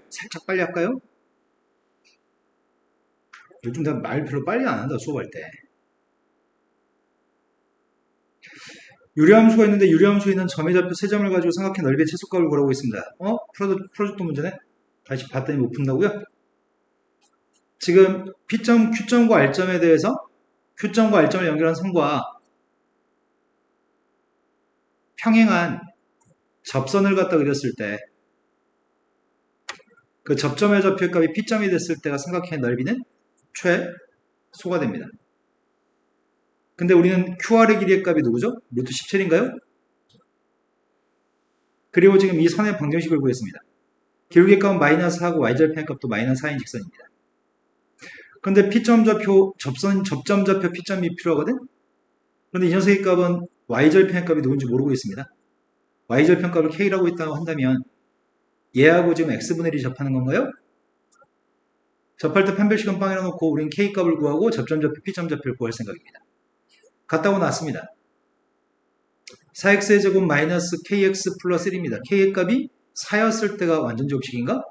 살짝 빨리 할까요? 요즘 나 말 별로 빨리 안 한다, 수업할 때. 유리함수가 있는데 유리함수에 있는 점의 좌표 세 점을 가지고 삼각형 넓이의 최소값을 구하고 있습니다. 프로젝트 문제네? 다시 봤더니 못 푼다고요? 지금 P점, Q점과 R점에 대해서 Q점과 R점을 연결한 선과 평행한 접선을 갖다 그렸을 때 그 접점의 좌표값이 P점이 됐을 때가 삼각형의 넓이는 최소가 됩니다. 근데 우리는 QR의 길이의 값이 누구죠? 루트 17인가요? 그리고 지금 이 선의 방정식을 구했습니다. 기울기의 값은 마이너스 4고 y절편의 값도 마이너스 4인 직선입니다. 근데 P점 좌표, 접점 좌표 P점이 필요하거든? 그런데 이 녀석의 값은 y절편의 값이 누군지 모르고 있습니다. y절편 값을 k라고 했다고 한다면 얘하고 지금 x분의 1이 접하는 건가요? 접할 때 편별식은 빵이라 놓고 우린 k 값을 구하고 접점 좌표 P점 좌표를 구할 생각입니다. 같다고 나왔습니다. 4x의 제곱 마이너스 kx 플러스 1입니다. k의 값이 4였을 때가 완전 제곱식인가?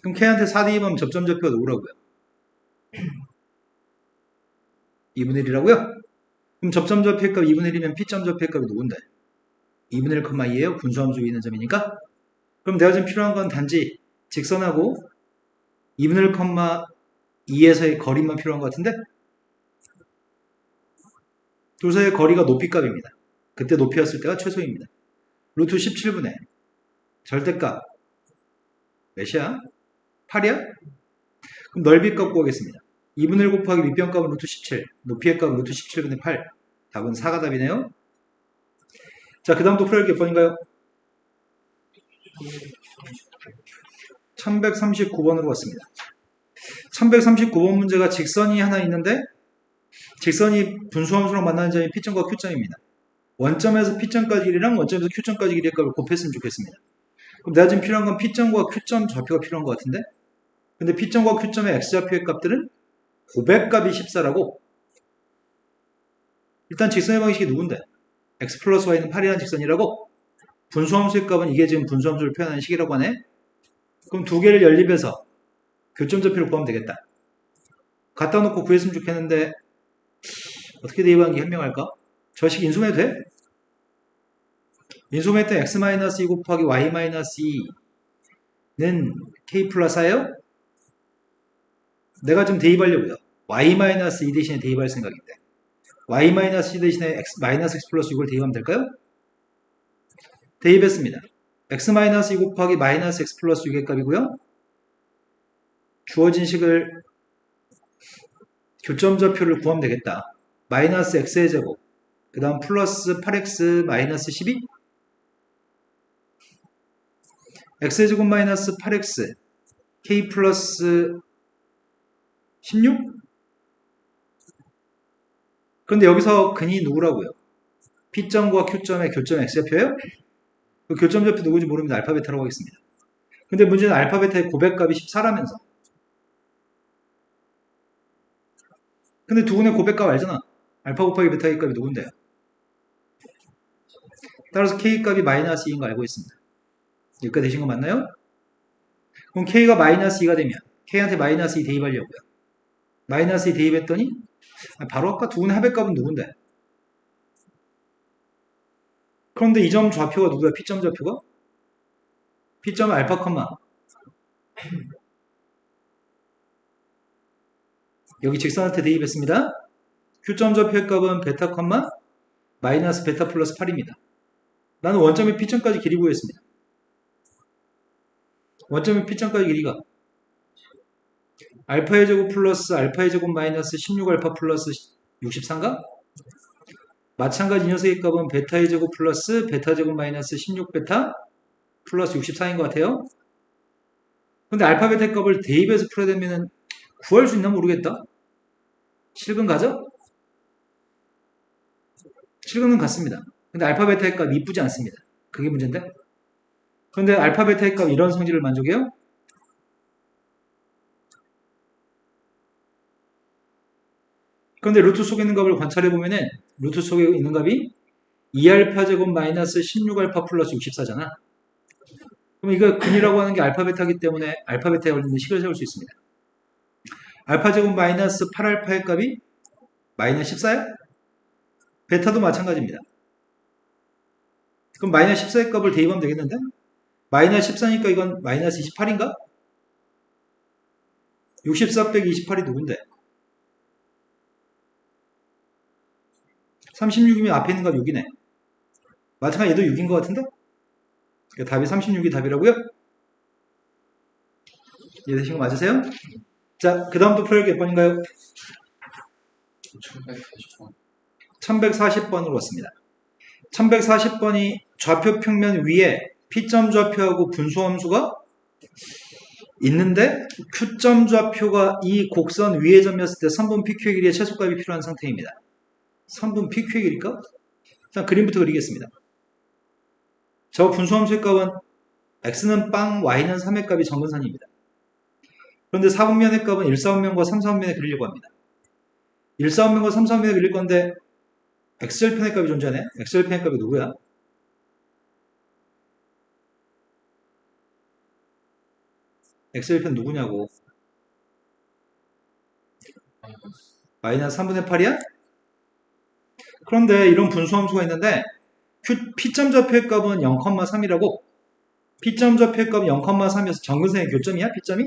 그럼 k한테 4 대입하면 접점 좌표가 누구라고요? 2분의 1이라고요? 그럼 접점 좌표의 값 2분의 1이면 P점 좌표의 값이 누군데? 2분의 1,2예요. 분수함수 위에 있는 점이니까. 그럼 내가 지금 필요한 건 단지 직선하고 2분의 1,2에서의 거리만 필요한 것 같은데? 둘 사이의 거리가 높이값입니다. 그때 높이였을 때가 최소입니다. 루트 17분의 절대값 몇이야? 8이야? 그럼 넓이값 구하겠습니다. 2분의 1 곱하기 밑변값은 루트 17, 높이의 값은 루트 17분의 8. 답은 4가 답이네요. 자, 그 다음 또 풀어야 할 게 몇 번인가요? 1139번으로 왔습니다. 1139번 문제가 직선이 하나 있는데 직선이 분수함수랑 만나는 점이 P점과 Q점입니다. 원점에서 P점까지 길이랑 원점에서 Q점까지 길이의 값을 곱했으면 좋겠습니다. 그럼 내가 지금 필요한 건 P점과 Q점 좌표가 필요한 것 같은데 근데 P점과 Q점의 X좌표의 값들은 고백값이 14라고 일단 직선의 방식이 누군데? X 플러스 Y는 8이라는 직선이라고 분수함수의 값은 이게 지금 분수함수를 표현하는 식이라고 하네. 그럼 두 개를 연립해서 교점 좌표를 구하면 되겠다. 갖다 놓고 구했으면 좋겠는데 어떻게 대입하는 게 현명할까? 저 식 인수해도 돼? 인수했던 x-2 곱하기 y-2는 k 플러스 4예요? 내가 좀 대입하려고요. y-2 대신에 대입할 생각인데 y-2 대신에 x 플러스 6을 대입하면 될까요? 대입했습니다. x-2 곱하기 x 플러스 6의 값이고요. 주어진 식을 교점 좌표를 구하면 되겠다. 마이너스 x의 제곱 그 다음 플러스 8x 마이너스 12 x의 제곱 마이너스 8x k 플러스 16? 그런데 여기서 근이 누구라고요? P점과 Q점의 교점 X좌표예요? 그 교점 좌표 누구인지 모릅니다. 알파 베타라고 하겠습니다. 근데 문제는 알파 베타의 고백값이 14라면서. 근데 두 분의 고백값 알잖아. 알파 곱하기 베타의 값이 누군데요? 따라서 K값이 마이너스 2인 거 알고 있습니다. 여기까지 되신 거 맞나요? 그럼 K가 마이너스 2가 되면 K한테 마이너스 2 대입하려고요. 마이너스 2 대입했더니 바로 아까 두 분의 합의값은 누군데? 그런데 이 점 좌표가 누구야? P점 좌표가? P점 알파 컴마 여기 직선한테 대입했습니다. Q점 좌표의 값은 베타 컴마 마이너스 베타 플러스 8입니다. 나는 원점의 P점까지 길이 구했습니다. 원점의 P점까지 길이가 알파의 제곱 플러스 알파의 제곱 마이너스 16알파 플러스 63가? 마찬가지 이 녀석의 값은 베타의 제곱 플러스 베타 제곱 마이너스 16베타 플러스 64인 것 같아요. 근데 알파 베타의 값을 대입해서 풀어야 되면 구할 수 있나 모르겠다. 실근 가죠? 실근은 같습니다. 근데 알파 베타의 값 이쁘지 않습니다. 그게 문제인데? 그런데 알파 베타의 값 이런 성질을 만족해요? 그런데 루트 속에 있는 값을 관찰해보면은 루트 속에 있는 값이 2알파 제곱 마이너스 16알파 플러스 64잖아. 그럼 이거 근이라고 하는 게 알파 베타이기 때문에 알파 베타에 걸리는 식을 세울 수 있습니다. 알파 제곱 마이너스 8알파의 값이 마이너스 14야? 베타도 마찬가지입니다. 그럼 마이너스 14의 값을 대입하면 되겠는데? 마이너스 14니까 이건 마이너스 28인가? 64 빼기 28이 누군데? 36이면 앞에 있는 값 6이네. 마찬가지 얘도 6인 것 같은데? 그러니까 답이 36이 답이라고요? 이해되신 거 맞으세요? 자, 그 다음부터 풀어볼 몇 번인가요? 1140번으로 왔습니다. 1140번이 좌표 평면 위에 P점 좌표하고 분수함수가 있는데 Q점 좌표가 이 곡선 위의 점이었을 때 선분 PQ의 길이의 최소값이 필요한 상태입니다. 선분 PQ의 길이일까? 일단 그림부터 그리겠습니다. 저 분수함수의 값은 x는 빵, y는 3의 값이 정근선입니다. 그런데 4분면의 값은 1사분면과 3사분면에 그리려고 합니다. 1사분면과 3사분면에 그릴 건데 x절편의 값이 존재하네. x절편의 값이 누구야? x절편 누구냐고. 마이너스 3분의 8이야? 그런데 이런 분수함수가 있는데 P점 좌표의 값은 0,3이라고. P점 좌표의 값은 0,3이어서 정근선의 교점이야? P점이?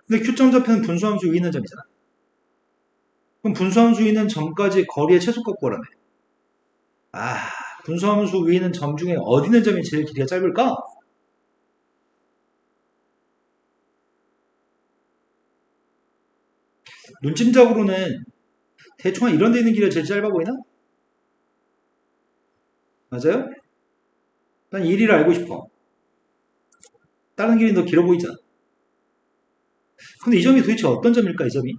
근데 Q점 좌표는 분수함수 위에 있는 점이잖아. 그럼 분수함수 위에 있는 점까지 거리의 최소값 구하라네. 아, 분수함수 위에 있는 점 중에 어디 있는 점이 제일 길이가 짧을까? 눈찜적으로는 대충 이런 데 있는 길이가 제일 짧아 보이나? 맞아요? 난 1위를 알고 싶어. 다른 길이 더 길어 보이잖아. 근데 이 점이 도대체 어떤 점일까, 이 점이?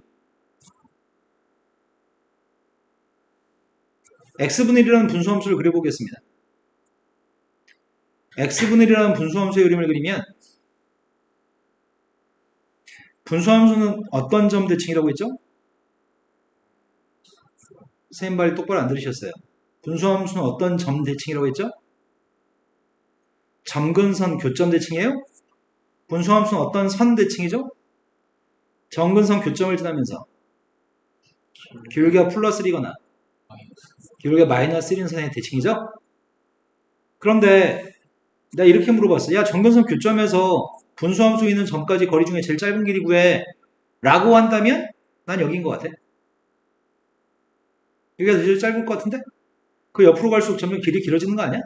x분의 1이라는 분수함수를 그려보겠습니다. x분의 1이라는 분수함수의 그림을 그리면 분수함수는 어떤 점 대칭이라고 했죠? 선생님 말 똑바로 안 들으셨어요. 분수함수는 어떤 점 대칭이라고 했죠? 점근선 교점 대칭이에요? 분수함수는 어떤 선 대칭이죠? 점근선 교점을 지나면서 기울기가 플러스 1이거나 기울기가 마이너스 1인 선의 대칭이죠? 그런데 내가 이렇게 물어봤어. 야, 점근선 교점에서 분수함수 있는 점까지 거리 중에 제일 짧은 길이 구해 라고 한다면 난 여기인 것 같아. 여기가 제일 짧을 것 같은데? 그 옆으로 갈수록 점점 길이 길어지는 거 아니야?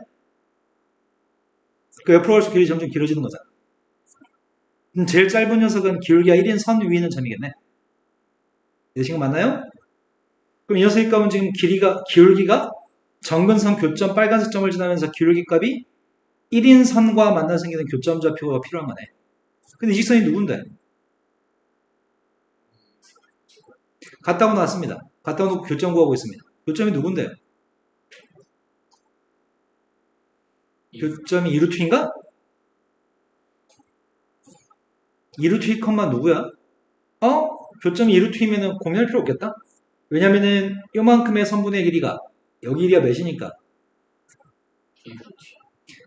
그 옆으로 갈수록 길이 점점 길어지는 거잖아. 제일 짧은 녀석은 기울기가 1인 선 위에 있는 점이겠네. 이해되신 거 맞나요? 그럼 이 녀석의 값은 지금 기울기가 정근선 교점 빨간색 점을 지나면서 기울기 값이 1인 선과 만나 생기는 교점 좌표가 필요한 거네. 근데 이 직선이 누군데? 같다고 나왔습니다. 같다고 놓고 교점 구하고 있습니다. 교점이 누군데요? 교점이 2루트인가? 2루트 2컴마 누구야? 교점이 2루트이면 고민할 필요 없겠다? 왜냐면은 요만큼의 선분의 길이가 여기 길이가 몇이니까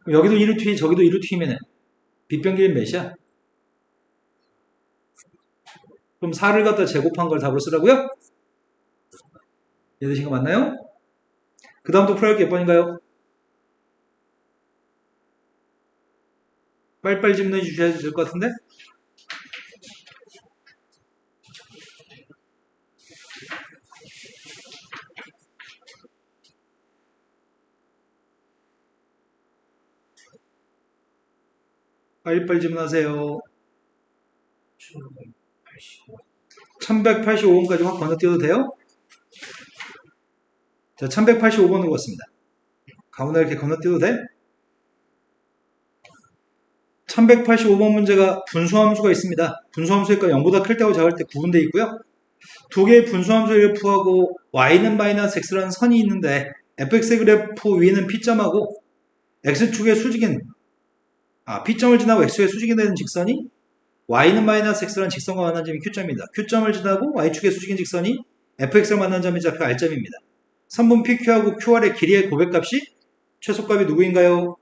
그럼 여기도 2루트 저기도 2루트이면은 빗변 길이는 몇이야? 그럼 4를 갖다 제곱한 걸 답으로 쓰라고요? 이해되신 거 맞나요? 그 다음 또 풀어야 할 게 몇 번인가요? 빨리빨리 질문해 주셔야 될 것 같은데? 빨리빨리 질문하세요. 1185번까지 확 건너뛰어도 돼요? 자, 1185번으로 왔습니다. 가운데 이렇게 건너뛰어도 돼? 1185번 문제가 분수함수가 있습니다. 분수함수의 값 0보다 클 때하고 작을 때 구분되어 있고요. 두 개의 분수함수를 F하고 y는 마이너스 x라는 선이 있는데 fx의 그래프 위에는 P점하고 x축의 수직인 P점을 지나고 x축의 수직이 되는 직선이 y는 마이너스 x라는 직선과 만난 점이 Q점입니다. Q점을 지나고 y축의 수직인 직선이 fx를 만난 점이 좌표 R점입니다. 선분 PQ하고 QR의 길이의 고백값이 최소값이 누구인가요?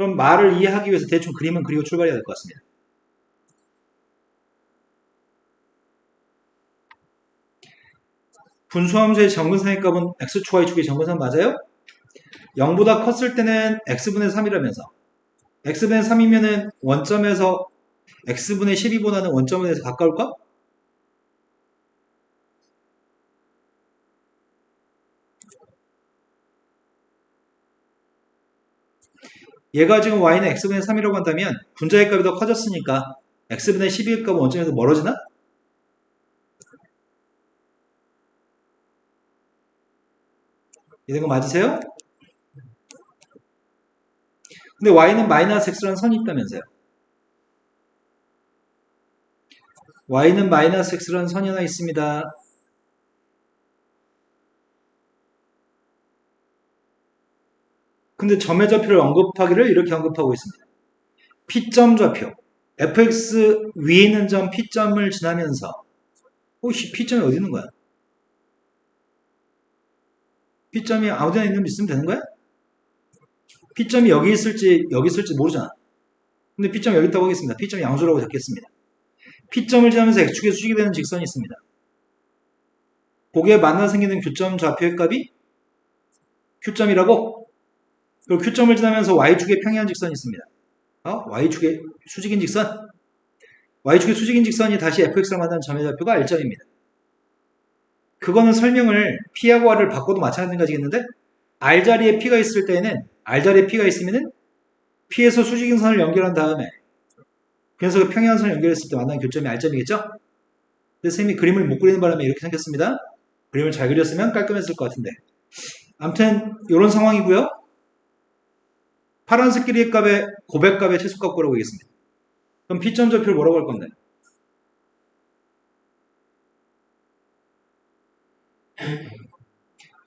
그럼 말을 이해하기 위해서 대충 그림은 그리고 출발해야 될 것 같습니다. 분수함수의 정근선의 값은 x축, y축의 정근선 맞아요? 0보다 컸을 때는 x분의 3이라면서 x분의 3이면은 원점에서 x분의 12보다는 원점에서 가까울까? 얘가 지금 y는 x분의 3이라고 한다면 분자의 값이 더 커졌으니까 x분의 12의 값은 원점에서 멀어지나? 이런 거 맞으세요? 근데 y는 마이너스 x라는 선이 있다면서요. y는 마이너스 x라는 선이 하나 있습니다. 근데 점의 좌표를 언급하기를 이렇게 언급하고 있습니다. P점 좌표. fx 위에 있는 점 P점을 지나면서 P점이 어디 있는 거야? P점이 아무데나 있는 데 있으면 되는 거야? P점이 여기 있을지 모르잖아. 근데 P점이 여기 있다고 하겠습니다. P점이 양수라고 잡겠습니다. P점을 지나면서 x축에 수직이 되는 직선이 있습니다. 거기에 만나 생기는 교점 좌표의 값이 Q점이라고? 그리고 Q점을 지나면서 y축에 평행한 직선이 있습니다. y축에 수직인 직선? y축의 수직인 직선이 다시 fx를 만나는 점의 좌표가 R점입니다. 그거는 설명을 P하고 R을 바꿔도 마찬가지겠는데 R 자리에 P가 있을 때에는 R 자리에 P가 있으면은 P에서 수직인 선을 연결한 다음에 그래서 평행한 선을 연결했을 때 만나는 교점이 R점이겠죠? 근데 선생님이 그림을 못 그리는 바람에 이렇게 생겼습니다. 그림을 잘 그렸으면 깔끔했을 것 같은데 아무튼 이런 상황이고요. 파란색 길이의 값에 고백값의 최소값 구라고 하겠습니다. 그럼 P점 좌표를 뭐라고 할 건데?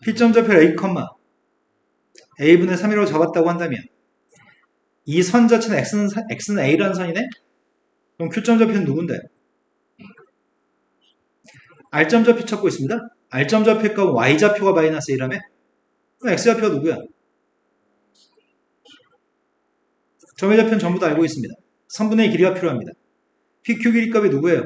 P점 좌표를 A, A분의 3이라고 잡았다고 한다면 이 선 자체는 X는 A라는 선이네? 그럼 Q점 좌표는 누군데? R점 좌표 찾고 있습니다. R점 좌표의 값은 Y좌표가 마이너스 A라며? 그럼 X좌표가 누구야? 점의 좌표는 전부 다 알고 있습니다. 선분의 길이가 필요합니다. PQ 길이 값이 누구예요?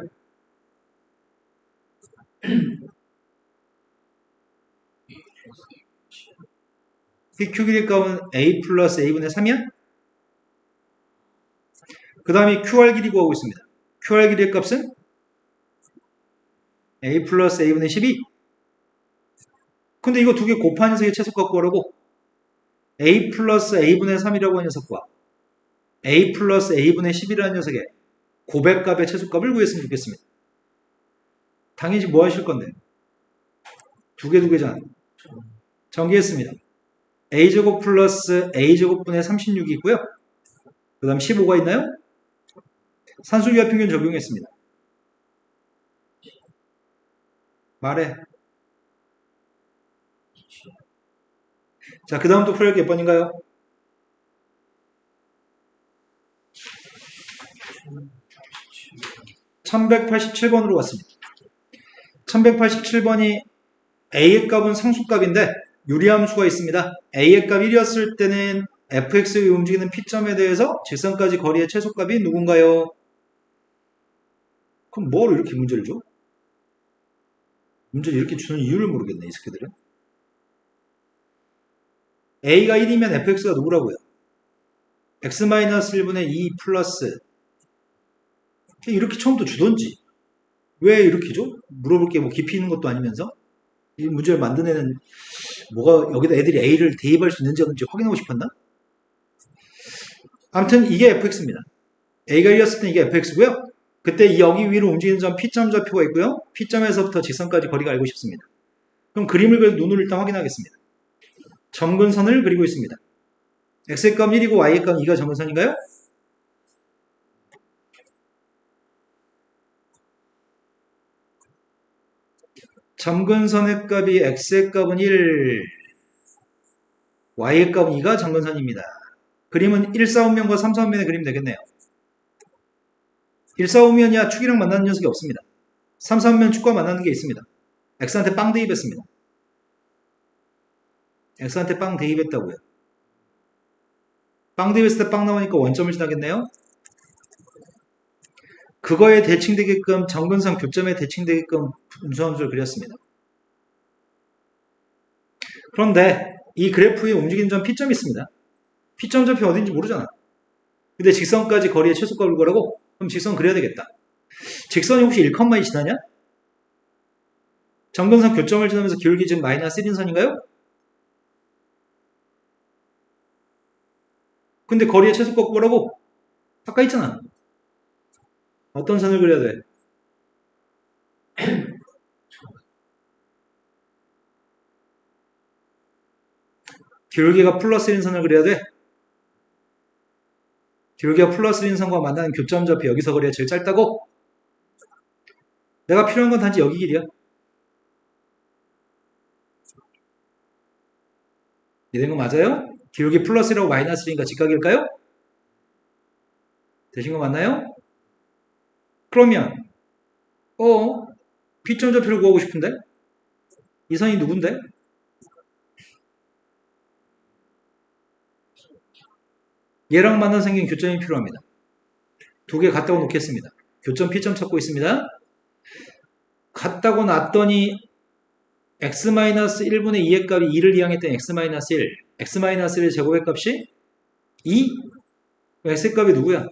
PQ 길이 값은 A 플러스 A분의 3이야? 그 다음에 QR 길이 구하고 있습니다. QR 길이의 값은 A 플러스 A분의 12. 근데 이거 두 개 곱한 녀석의 최소값 구하라고 A 플러스 A분의 3이라고 하는 녀석과 A 플러스 A분의 10이라는 녀석의 고백값의 최소값을 구했으면 좋겠습니다. 당연히 뭐 하실 건데? 두 개잖아. 전개했습니다. A제곱 플러스 A제곱분의 36이 있고요. 그 다음 15가 있나요? 산술기하 평균 적용했습니다. 말해. 자, 그 다음 또 풀어야 할 몇 번인가요? 1187번으로 왔습니다. 1187번이 A의 값은 상수값인데 유리함수가 있습니다. A의 값 1이었을 때는 fx의 움직이는 P점에 대해서 직선까지 거리의 최소값이 누군가요? 그럼 뭘 이렇게 문제를 줘? 문제를 이렇게 주는 이유를 모르겠네, 이 새끼들은. A가 1이면 fx가 누구라고요? x-1분의 2 플러스 이렇게 처음부터 주던지 왜 이렇게 줘? 물어볼 게 뭐 깊이 있는 것도 아니면서 이 문제를 만든 애는 뭐가 여기다 애들이 A를 대입할 수 있는지 없는지 확인하고 싶었나? 아무튼 이게 fx입니다. A가 1이었을 때 이게 fx고요. 그때 여기 위로 움직이는 점 P점 좌표가 있고요. P점에서부터 직선까지 거리가 알고 싶습니다. 그럼 그림을 그려서 눈으로 일단 확인하겠습니다. 점근선을 그리고 있습니다. x의 값 1이고 y의 값 2가 점근선인가요? 점근선의 값이 x의 값은 1, y의 값은 2가 점근선입니다. 그림은 1,4운면과 3,4운면의 그림 되겠네요. 1,4운면이야 축이랑 만나는 녀석이 없습니다. 3,4운면 축과 만나는 게 있습니다. x한테 빵 대입했습니다. x한테 빵 대입했다고요. 빵 대비했을 때 빵 나오니까 원점을 지나겠네요. 그거에 대칭되게끔 정근선 교점에 대칭되게끔 분수함수를 그렸습니다. 그런데 이 그래프의 움직이는 점 P점이 있습니다. P점 좌표 어딘지 모르잖아. 근데 직선까지 거리의 최소값을 구하라고? 그럼 직선 그려야 되겠다. 직선이 혹시 1,2 지나냐? 정근선 교점을 지나면서 기울기 지금 마이너스 1인 선인가요? 근데 거리의 최소값 구하라고? 아까 있잖아. 어떤 선을 그려야 돼? 기울기가 플러스 1인 선을 그려야 돼? 기울기가 플러스 1인 선과 만나는 교점 좌표 여기서 거리가 제일 짧다고? 내가 필요한 건 단지 여기 길이야. 이해된 거 맞아요? 기울기 플러스 1하고 마이너스 1이니까 직각일까요? 되신 거 맞나요? 그러면 P점 좌표를 구하고 싶은데? 이 선이 누군데? 얘랑 만나 생긴 교점이 필요합니다. 두 개 갖다고 놓겠습니다. 교점 P점 찾고 있습니다. 갖다고 놨더니 x-1분의 2의 값이 2를 이항했던 x-1 x-1의 제곱의 값이 2? x의 값이 누구야?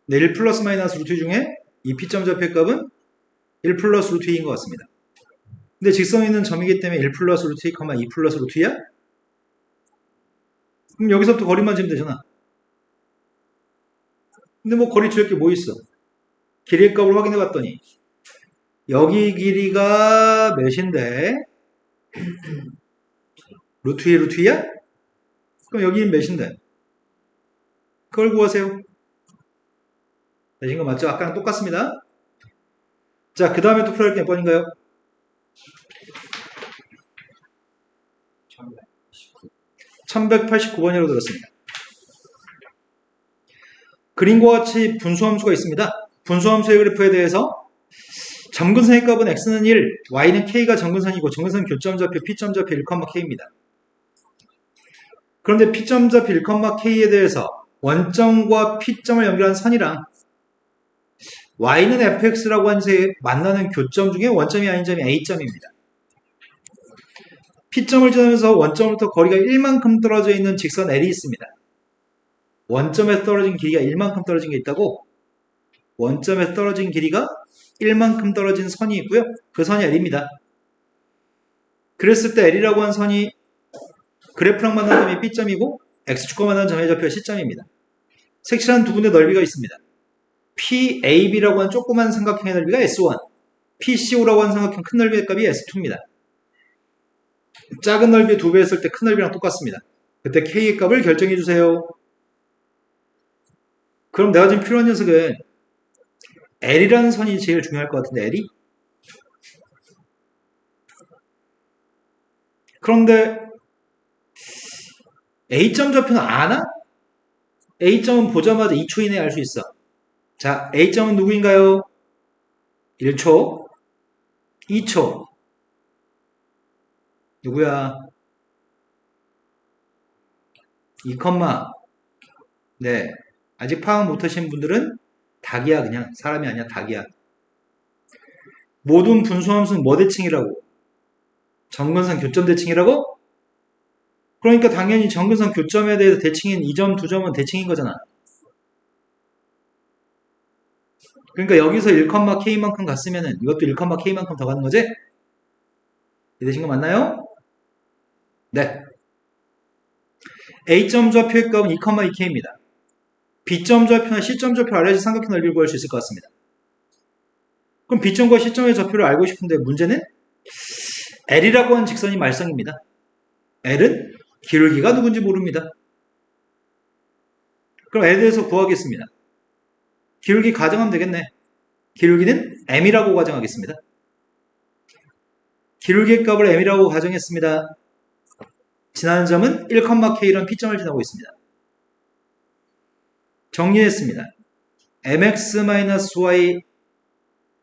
네, 1 플러스 마이너스 루트 중에 이 P점 좌표의 값은 1 플러스 루트 2인 것 같습니다. 근데 직선이 있는 점이기 때문에 1 플러스 루트 2, 2 플러스 루트 2야? 그럼 여기서부터 거리만 재면 되잖아. 근데 뭐 거리 줄일 게 뭐 있어? 길이의 값을 확인해 봤더니 여기 길이가 몇인데? 루트 2, 루트 2야? 그럼 여기는 몇인데? 그걸 구하세요. 되신 거 맞죠? 아까랑 똑같습니다. 자, 그 다음에 또 풀어야 할 게 몇 번인가요? 1189번이라고 들었습니다. 그림과 같이 분수함수가 있습니다. 분수함수의 그래프에 대해서 점근선의 값은 x는 1, y는 k가 점근선이고 점근선 교점 좌표 P점 좌표 1,k입니다. 그런데 P점 좌표 1,k에 대해서 원점과 P점을 연결한 선이랑 y는 fx라고 한 세 만나는 교점 중에 원점이 아닌 점이 a점입니다. P점을 지나면서 원점부터 거리가 1만큼 떨어져 있는 직선 L이 있습니다. 원점에서 떨어진 길이가 1만큼 떨어진 게 있다고? 원점에서 떨어진 길이가 1만큼 떨어진 선이 있고요. 그 선이 L입니다. 그랬을 때 L이라고 한 선이 그래프랑 만나는 점이 B점이고 X축과 만나는 점의 좌표가 C점입니다. 색칠한 두 군데 넓이가 있습니다. PAB라고 하는 조그만 삼각형의 넓이가 S1, PCO라고 하는 삼각형 큰 넓이의 값이 S2입니다. 작은 넓이 2배 했을 때 큰 넓이랑 똑같습니다. 그때 K의 값을 결정해 주세요. 그럼 내가 지금 필요한 녀석은 L이라는 선이 제일 중요할 것 같은데 L이? 그런데 A점 좌표는 아나? A점은 보자마자 2초 이내에 알 수 있어. 자, A점은 누구인가요? 1초, 2초. 누구야? 2, 네. 아직 파악 못하신 분들은 닭이야, 그냥. 사람이 아니야, 닭이야. 모든 분수함수는 뭐 대칭이라고? 정근선 교점 대칭이라고? 그러니까 당연히 정근선 교점에 대해서 대칭인 이 점, 두 점은 대칭인 거잖아. 그러니까 여기서 1,k만큼 갔으면은 이것도 1,k만큼 더 가는 거지? 이해되신 거 맞나요? 네. A점 좌표의 값은 2,2k입니다. B점 좌표나 C점 좌표를 알아야지 삼각형 넓이를 구할 수 있을 것 같습니다. 그럼 B점과 C점의 좌표를 알고 싶은데 문제는 L이라고 하는 직선이 말썽입니다. L은 기울기가 누군지 모릅니다. 그럼 L에 대해서 구하겠습니다. 기울기 가정하면 되겠네. 기울기는 M이라고 가정하겠습니다. 기울기의 값을 M이라고 가정했습니다. 지나는 점은 1,k라는 P점을 지나고 있습니다. 정리했습니다. mx-y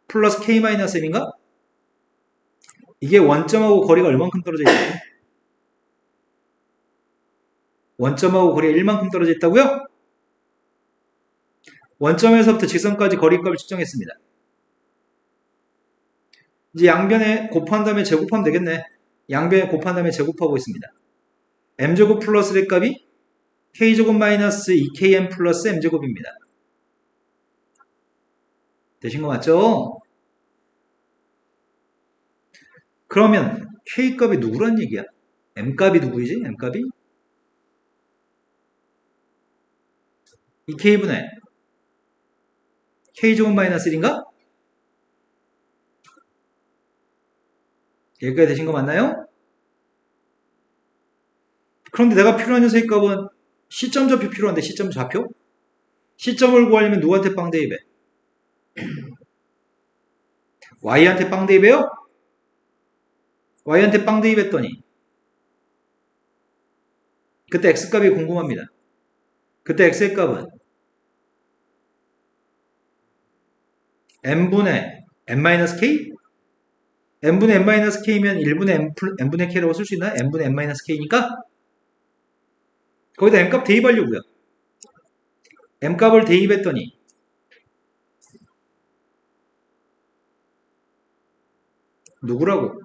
플러스 k-m인가? 이게 원점하고 거리가 얼만큼 떨어져 있나요? 원점하고 거리가 1만큼 떨어져 있다고요? 원점에서부터 직선까지 거리값을 측정했습니다. 이제 양변에 곱한 다음에 제곱하면 되겠네. 양변에 곱한 다음에 제곱하고 있습니다. m제곱 플러스의 값이 k제곱 마이너스 2km 플러스 m제곱입니다. 되신 거 맞죠? 그러면 k값이 누구란 얘기야? m값이 누구이지? m값이? 2k분의 k제곱 마이너스 1인가? 여기까지 되신 거 맞나요? 그런데 내가 필요한 녀석의 값은 시점 좌표 필요한데 시점 좌표? 시점을 구하려면 누구한테 빵 대입해? y한테 빵 대입해요? y한테 빵 대입했더니 그때 x값이 궁금합니다. 그때 x의 값은 n분의 n-k? n분의 n-k면 1분의 n분의 k라고 쓸 수 있나요? n분의 n-k니까 거기다 m값 대입하려고요. m값을 대입했더니 누구라고?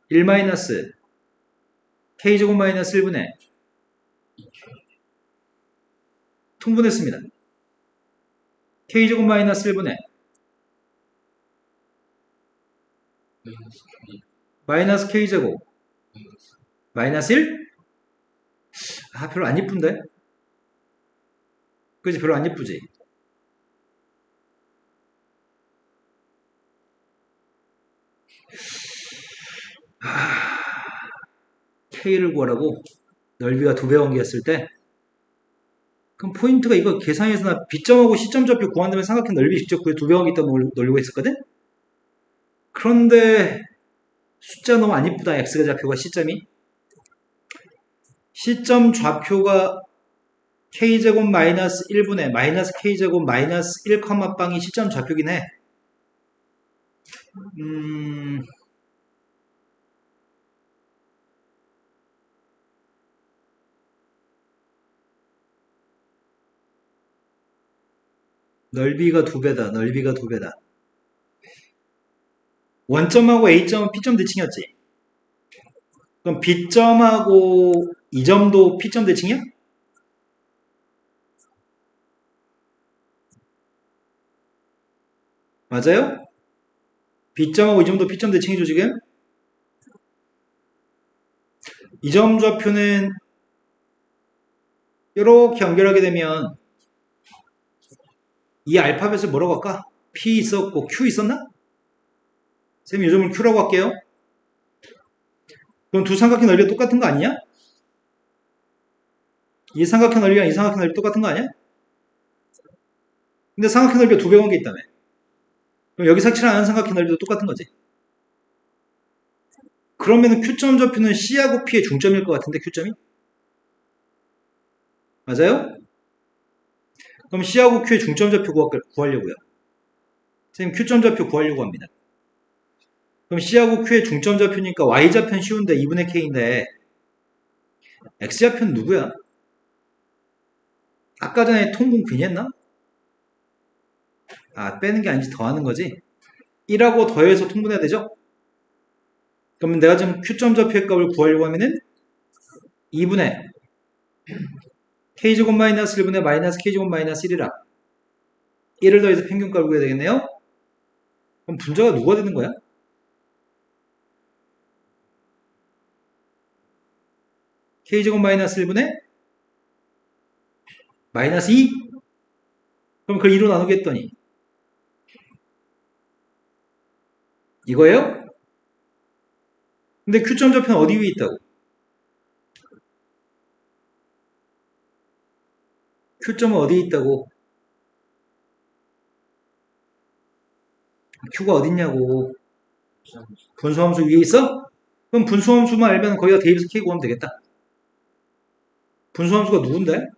1 마이너스 k제곱 마이너스 1분의 통분했습니다. k제곱 마이너스 1분의 마이너스 k제곱 마이너스 1? 아, 별로 안 이쁜데? 그지? 별로 안 이쁘지? K를 구하라고 넓이가 2배 관계였을 때 그럼 포인트가 이거 계산해서 나 B점하고 C점 좌표 구한 다음에 삼각형 넓이 직접 구해 2배 관계 있다고 놀리고 했었거든? 그런데 숫자 너무 안 이쁘다. X가 좌표가 C점이 C점 좌표가 K제곱 마이너스 1분의 마이너스 K제곱 마이너스 1, 빵이 C점 좌표긴 해. 넓이가 2배다. 넓이가 2배다. 원점하고 A점은 P점 대칭이었지. 그럼 B점하고 이 점도 P점 대칭이야? 맞아요? B점하고 이 점도 P점 대칭이죠, 지금? 이 점 좌표는 이렇게 연결하게 되면 이 알파벳을 뭐라고 할까? P 있었고 Q 있었나? 쌤이 이 점을 Q라고 할게요. 그럼 두 삼각형 넓이가 똑같은 거 아니냐? 이 삼각형 넓이랑 이 삼각형 넓이 똑같은 거 아니야? 근데 삼각형 넓이가 2배 관계 있다며. 그럼 여기 색칠하는 삼각형 넓이도 똑같은 거지. 그러면 Q점 좌표는 C하고 P의 중점일 것 같은데 Q점이? 맞아요? 그럼 C하고 Q의 중점 좌표 구하려고요. 선생님 Q점 좌표 구하려고 합니다. 그럼 C하고 Q의 중점 좌표니까 Y좌표는 쉬운데 2분의 K인데 X좌표는 누구야? 아까 전에 통분 괜히 했나? 아, 빼는 게 아니지 더하는 거지? 1하고 더해서 통분해야 되죠? 그러면 내가 지금 Q점 좌표의 값을 구하려고 하면은 2분의 K제곱 마이너스 1분의 마이너스 K제곱 마이너스 1이라 1을 더해서 평균값을 구해야 되겠네요? 그럼 분자가 누가 되는 거야? K제곱 마이너스 1분의 마이너스 2? 그럼 그걸 2로 나누겠더니 이거예요? 근데 Q점 좌표는 어디 위에 있다고? Q점은 어디에 있다고? Q가 어딨냐고. 분수함수 위에 있어? 그럼 분수함수만 알면 거기다 대입해서 K 구하면 되겠다. 분수함수가 누군데?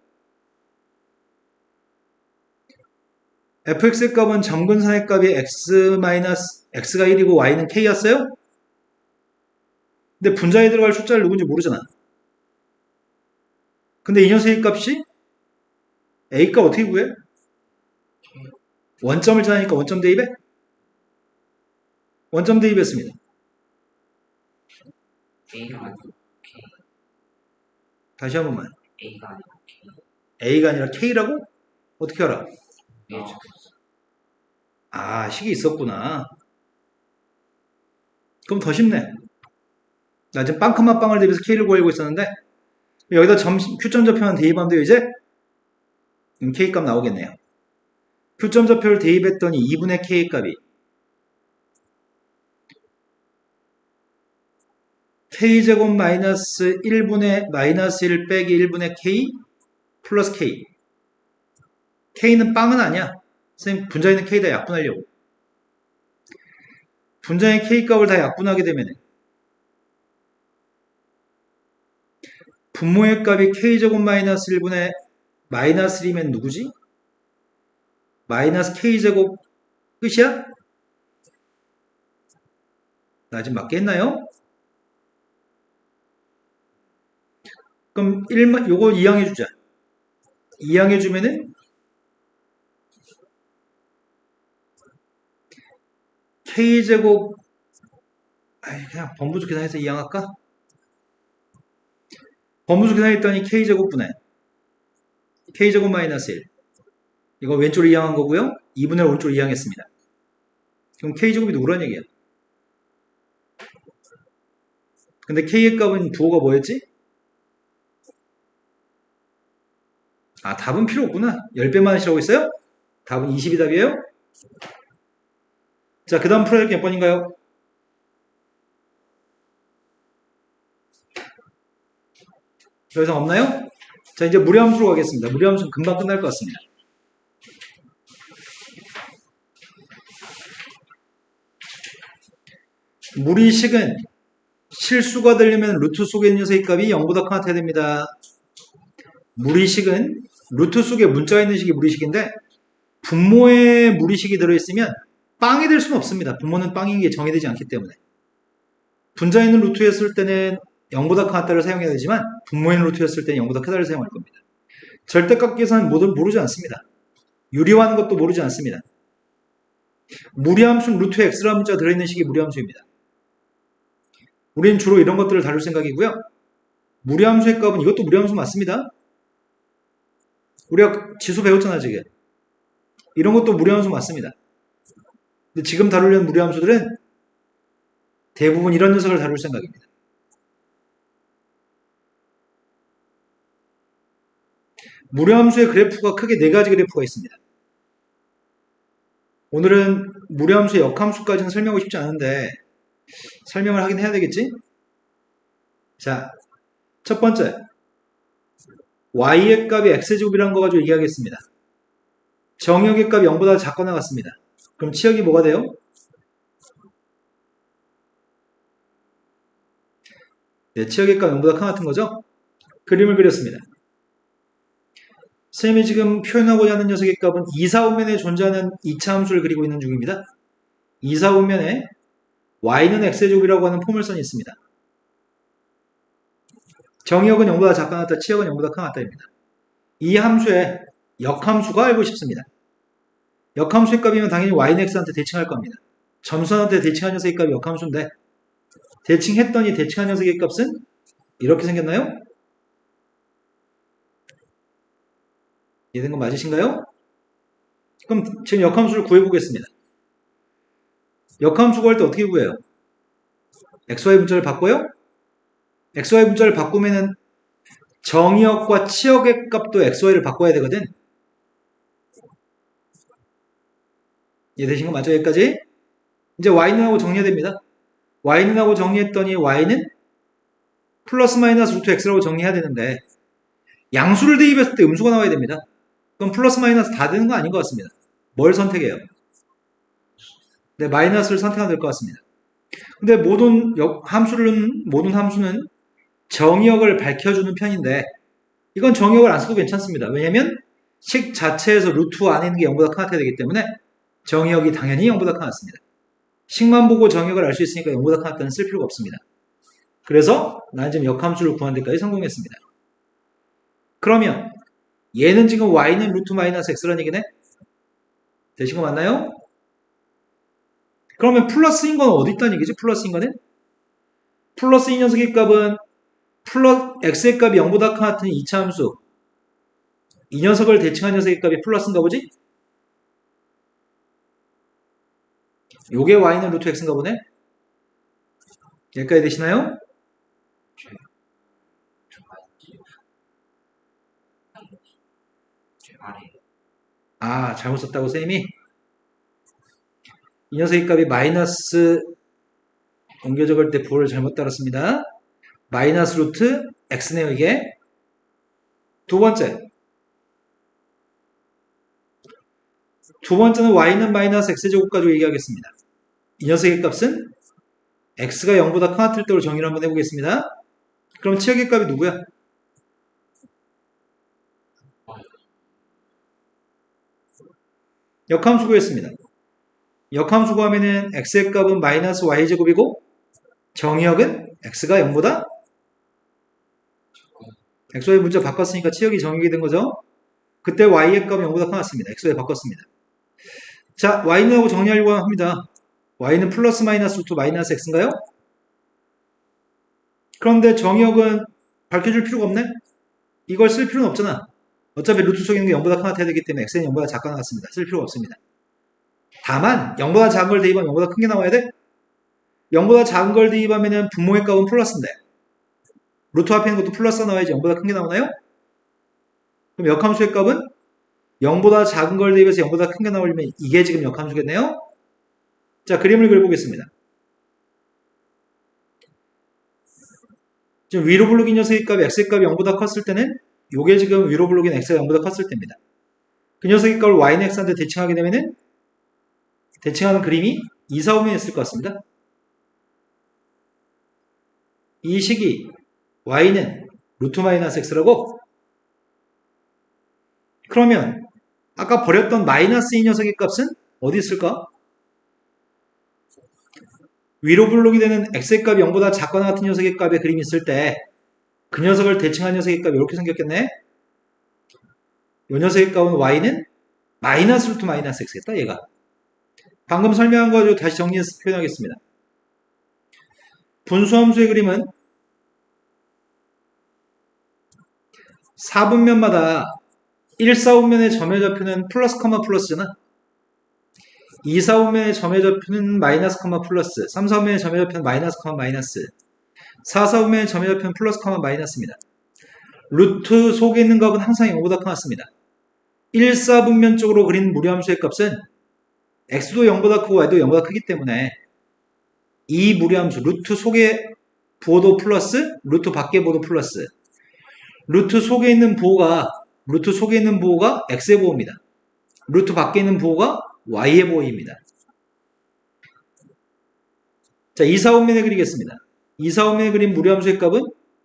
fx의 값은 점근선의 값이 x가 1이고 y는 k였어요? 근데 분자에 들어갈 숫자를 누군지 모르잖아. 근데 이 녀석의 값이 A값 어떻게 구해? 원점을 찾으니까 원점 대입해? 원점 대입했습니다. A가 아니고 K. 다시 한 번만. A가 아니고 K. A가 아니라 K라고? 어떻게 알아? 위에 적혀있어. 아, 식이 있었구나. 그럼 더 쉽네. 나 지금 빵큼만 빵을 대비해서 K를 구하고 있었는데 여기다 Q점 좌표만 대입하면 돼요, 이제? K값 나오겠네요. Q점 좌표를 대입했더니 2분의 K값이 K제곱 마이너스 1분의 마이너스 1 빼기 1분의 K 플러스 K. K는 빵은 아니야. 선생님, 분자에 있는 K 다 약분하려고. 분자의 K값을 다 약분하게 되면 분모의 값이 K제곱 마이너스 1분의 마이너스 1이면 누구지? 마이너스 K제곱 끝이야? 나 지금 맞게 했나요? 그럼 요거 이항해주자. 이항해주면은 K제곱 그냥 번부수 계산해서 이항할까? 번부수 계산했더니 K제곱분의 K제곱 마이너스 1 이거 왼쪽으로 이항한 거고요. 2분의 1 오른쪽으로 이항했습니다. 그럼 K제곱이 누구란 얘기야? 근데 K의 값은 부호가 뭐였지? 아, 답은 필요 없구나. 10배만 하시라고 했어요? 답은 20이 답이에요? 자, 그 다음 풀어야 될 게 몇 번인가요? 더 이상 없나요? 자, 이제 무리함수로 가겠습니다. 무리함수는 금방 끝날 것 같습니다. 무리식은 실수가 되려면 루트 속에 있는 녀석의 값이 0보다 커야 됩니다. 무리식은 루트 속에 문자가 있는 식이 무리식인데 분모에 무리식이 들어있으면 빵이 될 수는 없습니다. 분모는 빵인 게 정의되지 않기 때문에. 분자에 있는 루트였을 때는 0보다 크다를 사용해야 되지만 분모에 있는 루트였을 때는 0보다 크다를 사용할 겁니다. 절대값 계산은 모르지 않습니다. 유리화하는 것도 모르지 않습니다. 무리함수는 루트에 x라는 문자가 들어있는 식이 무리함수입니다. 우리는 주로 이런 것들을 다룰 생각이고요. 무리함수의 값은 이것도 무리함수 맞습니다. 우리가 지수 배웠잖아 지금. 이런 것도 무리함수 맞습니다. 근데 지금 다루려는 무리함수들은 대부분 이런 녀석을 다룰 생각입니다. 무리함수의 그래프가 크게 4가지 그래프가 있습니다. 오늘은 무리함수의 역함수까지는 설명하고 싶지 않은데 설명을 하긴 해야 되겠지? 자, 첫 번째 y의 값이 x제곱이라는 거 가지고 얘기하겠습니다. 정의역의 값이 0보다 작거나 같습니다. 그럼 치역이 뭐가 돼요? 네, 치역의 값 0보다 큰 같은 거죠? 그림을 그렸습니다. 선생님이 지금 표현하고자 하는 녀석의 값은 2사분면에 존재하는 2차 함수를 그리고 있는 중입니다. 2사분면에 y는 x제곱이라고 하는 포물선이 있습니다. 정의역은 0보다 작거나 같다, 치역은 0보다 큰 같다입니다. 이 함수의 역함수가 알고 싶습니다. 역함수의 값이면 당연히 y는 x한테 대칭할 겁니다. 점선한테 대칭한 녀석의 값이 역함수인데 대칭했더니 대칭한 녀석의 값은 이렇게 생겼나요? 이해된 거 맞으신가요? 그럼 지금 역함수를 구해보겠습니다. 역함수 구할 때 어떻게 구해요? xy 분자를 바꿔요? xy 분자를 바꾸면은 정의역과 치역의 값도 xy를 바꿔야 되거든. 이해되신 거 맞죠? 여기까지? 이제 y는하고 정리해야 됩니다. y는하고 정리했더니 y는 플러스 마이너스 루트 x라고 정리해야 되는데 양수를 대입했을 때 음수가 나와야 됩니다. 그럼 플러스 마이너스 다 되는 거 아닌 것 같습니다. 뭘 선택해요? 네, 마이너스를 선택하면 될 것 같습니다. 근데 모든 함수는 정의역을 밝혀주는 편인데 이건 정의역을 안 써도 괜찮습니다. 왜냐면 식 자체에서 루트 안에 있는 게 0보다 큰 같아야 되기 때문에 정의역이 당연히 0보다 큰 같습니다. 식만 보고 정의역을 알 수 있으니까 0보다 큰 같다는 쓸 필요가 없습니다. 그래서 난 지금 역함수를 구하는 데까지 성공했습니다. 그러면 얘는 지금 y는 루트 마이너스 x라는 얘기네? 되신 거 맞나요? 그러면 플러스인 건 어디 있다는 얘기지? 플러스인 거는? 플러스 이 녀석의 값은 x의 값이 0보다 같은 이차함수 이 녀석을 대칭한 녀석의 값이 플러스인가 보지? 요게 y는 루트 x인가 보네? 여기까지 되시나요? 아래. 아, 잘못 썼다고 쌤이? 이 녀석의 값이 마이너스 옮겨 적을 때 부호를 잘못 따랐습니다. 마이너스 루트 x네요, 이게. 두 번째는 y는 마이너스 x제곱 가지고 얘기하겠습니다. 이 녀석의 값은 x가 0보다 같을 때로 정의를 한번 해보겠습니다. 그럼 치역의 값이 누구야? 역함수 구했습니다. 역함수 구하면은 x의 값은 마이너스 y제곱이고 정의역은 x가 0보다 xy 문자 바꿨으니까 치역이 정의가 된 거죠. 그때 y의 값은 0보다 같았습니다. xy 바꿨습니다. 자, y는 하고 정리하려고 합니다. y는 플러스 마이너스 루트 마이너스 x인가요? 그런데 정의역은 밝혀줄 필요가 없네? 이걸 쓸 필요는 없잖아. 어차피 루트 속에 있는 게 0보다 큰 같아야 되기 때문에 x는 0보다 작거나 같습니다. 쓸 필요가 없습니다. 다만 0보다 작은 걸 대입하면 0보다 큰 게 나와야 돼? 0보다 작은 걸 대입하면 분모의 값은 플러스인데 루트 앞에 있는 것도 플러스가 나와야지 0보다 큰 게 나오나요? 그럼 역함수의 값은 0보다 작은 걸 대입해서 0보다 큰 게 나오려면 이게 지금 역함수겠네요? 자, 그림을 그려보겠습니다. 지금 위로 블록인 녀석의 값이 x의 값이 0보다 컸을 때는 요게 지금 위로 블록인 x가 0보다 컸을 때입니다. 그 녀석의 값을 y는 x한테 대칭하게 되면은 대칭하는 그림이 2, 4, 5면 있을 것 같습니다. 이 식이 y는 루트 마이너스 x라고? 그러면 아까 버렸던 마이너스 이 녀석의 값은 어디 있을까? 위로 블록이 되는 x의 값이 0보다 작거나 같은 녀석의 값의 그림이 있을 때 그 녀석을 대칭한 녀석의 값이 이렇게 생겼겠네? 이 녀석의 값은 y는 마이너스 루트 마이너스 x겠다, 얘가. 방금 설명한 거 가지고 다시 정리해서 표현하겠습니다. 분수함수의 그림은 4분면마다 1, 4분면의 점의 좌표는 플러스, 플러스잖아. 2, 4분면의 점의 좌표는 마이너스, 플러스. 3, 4분면의 점의 좌표는 마이너스, 마이너스. 4, 4분면의 점의 좌표는 플러스, 마이너스입니다. 루트 속에 있는 값은 항상 0보다 같습니다. 1, 4분면 쪽으로 그린 무리함수의 값은 x도 0보다 크고 y도 0보다 크기 때문에 이 무리함수 루트 속에 부호도 플러스, 루트 밖에 부호도 플러스. 루트 속에 있는 부호가 x의 부호입니다. 루트 밖에 있는 부호가 y의 부호입니다. 자, 2, 4분면에 그리겠습니다. 2, 4분면에 그린 무리함수의 값은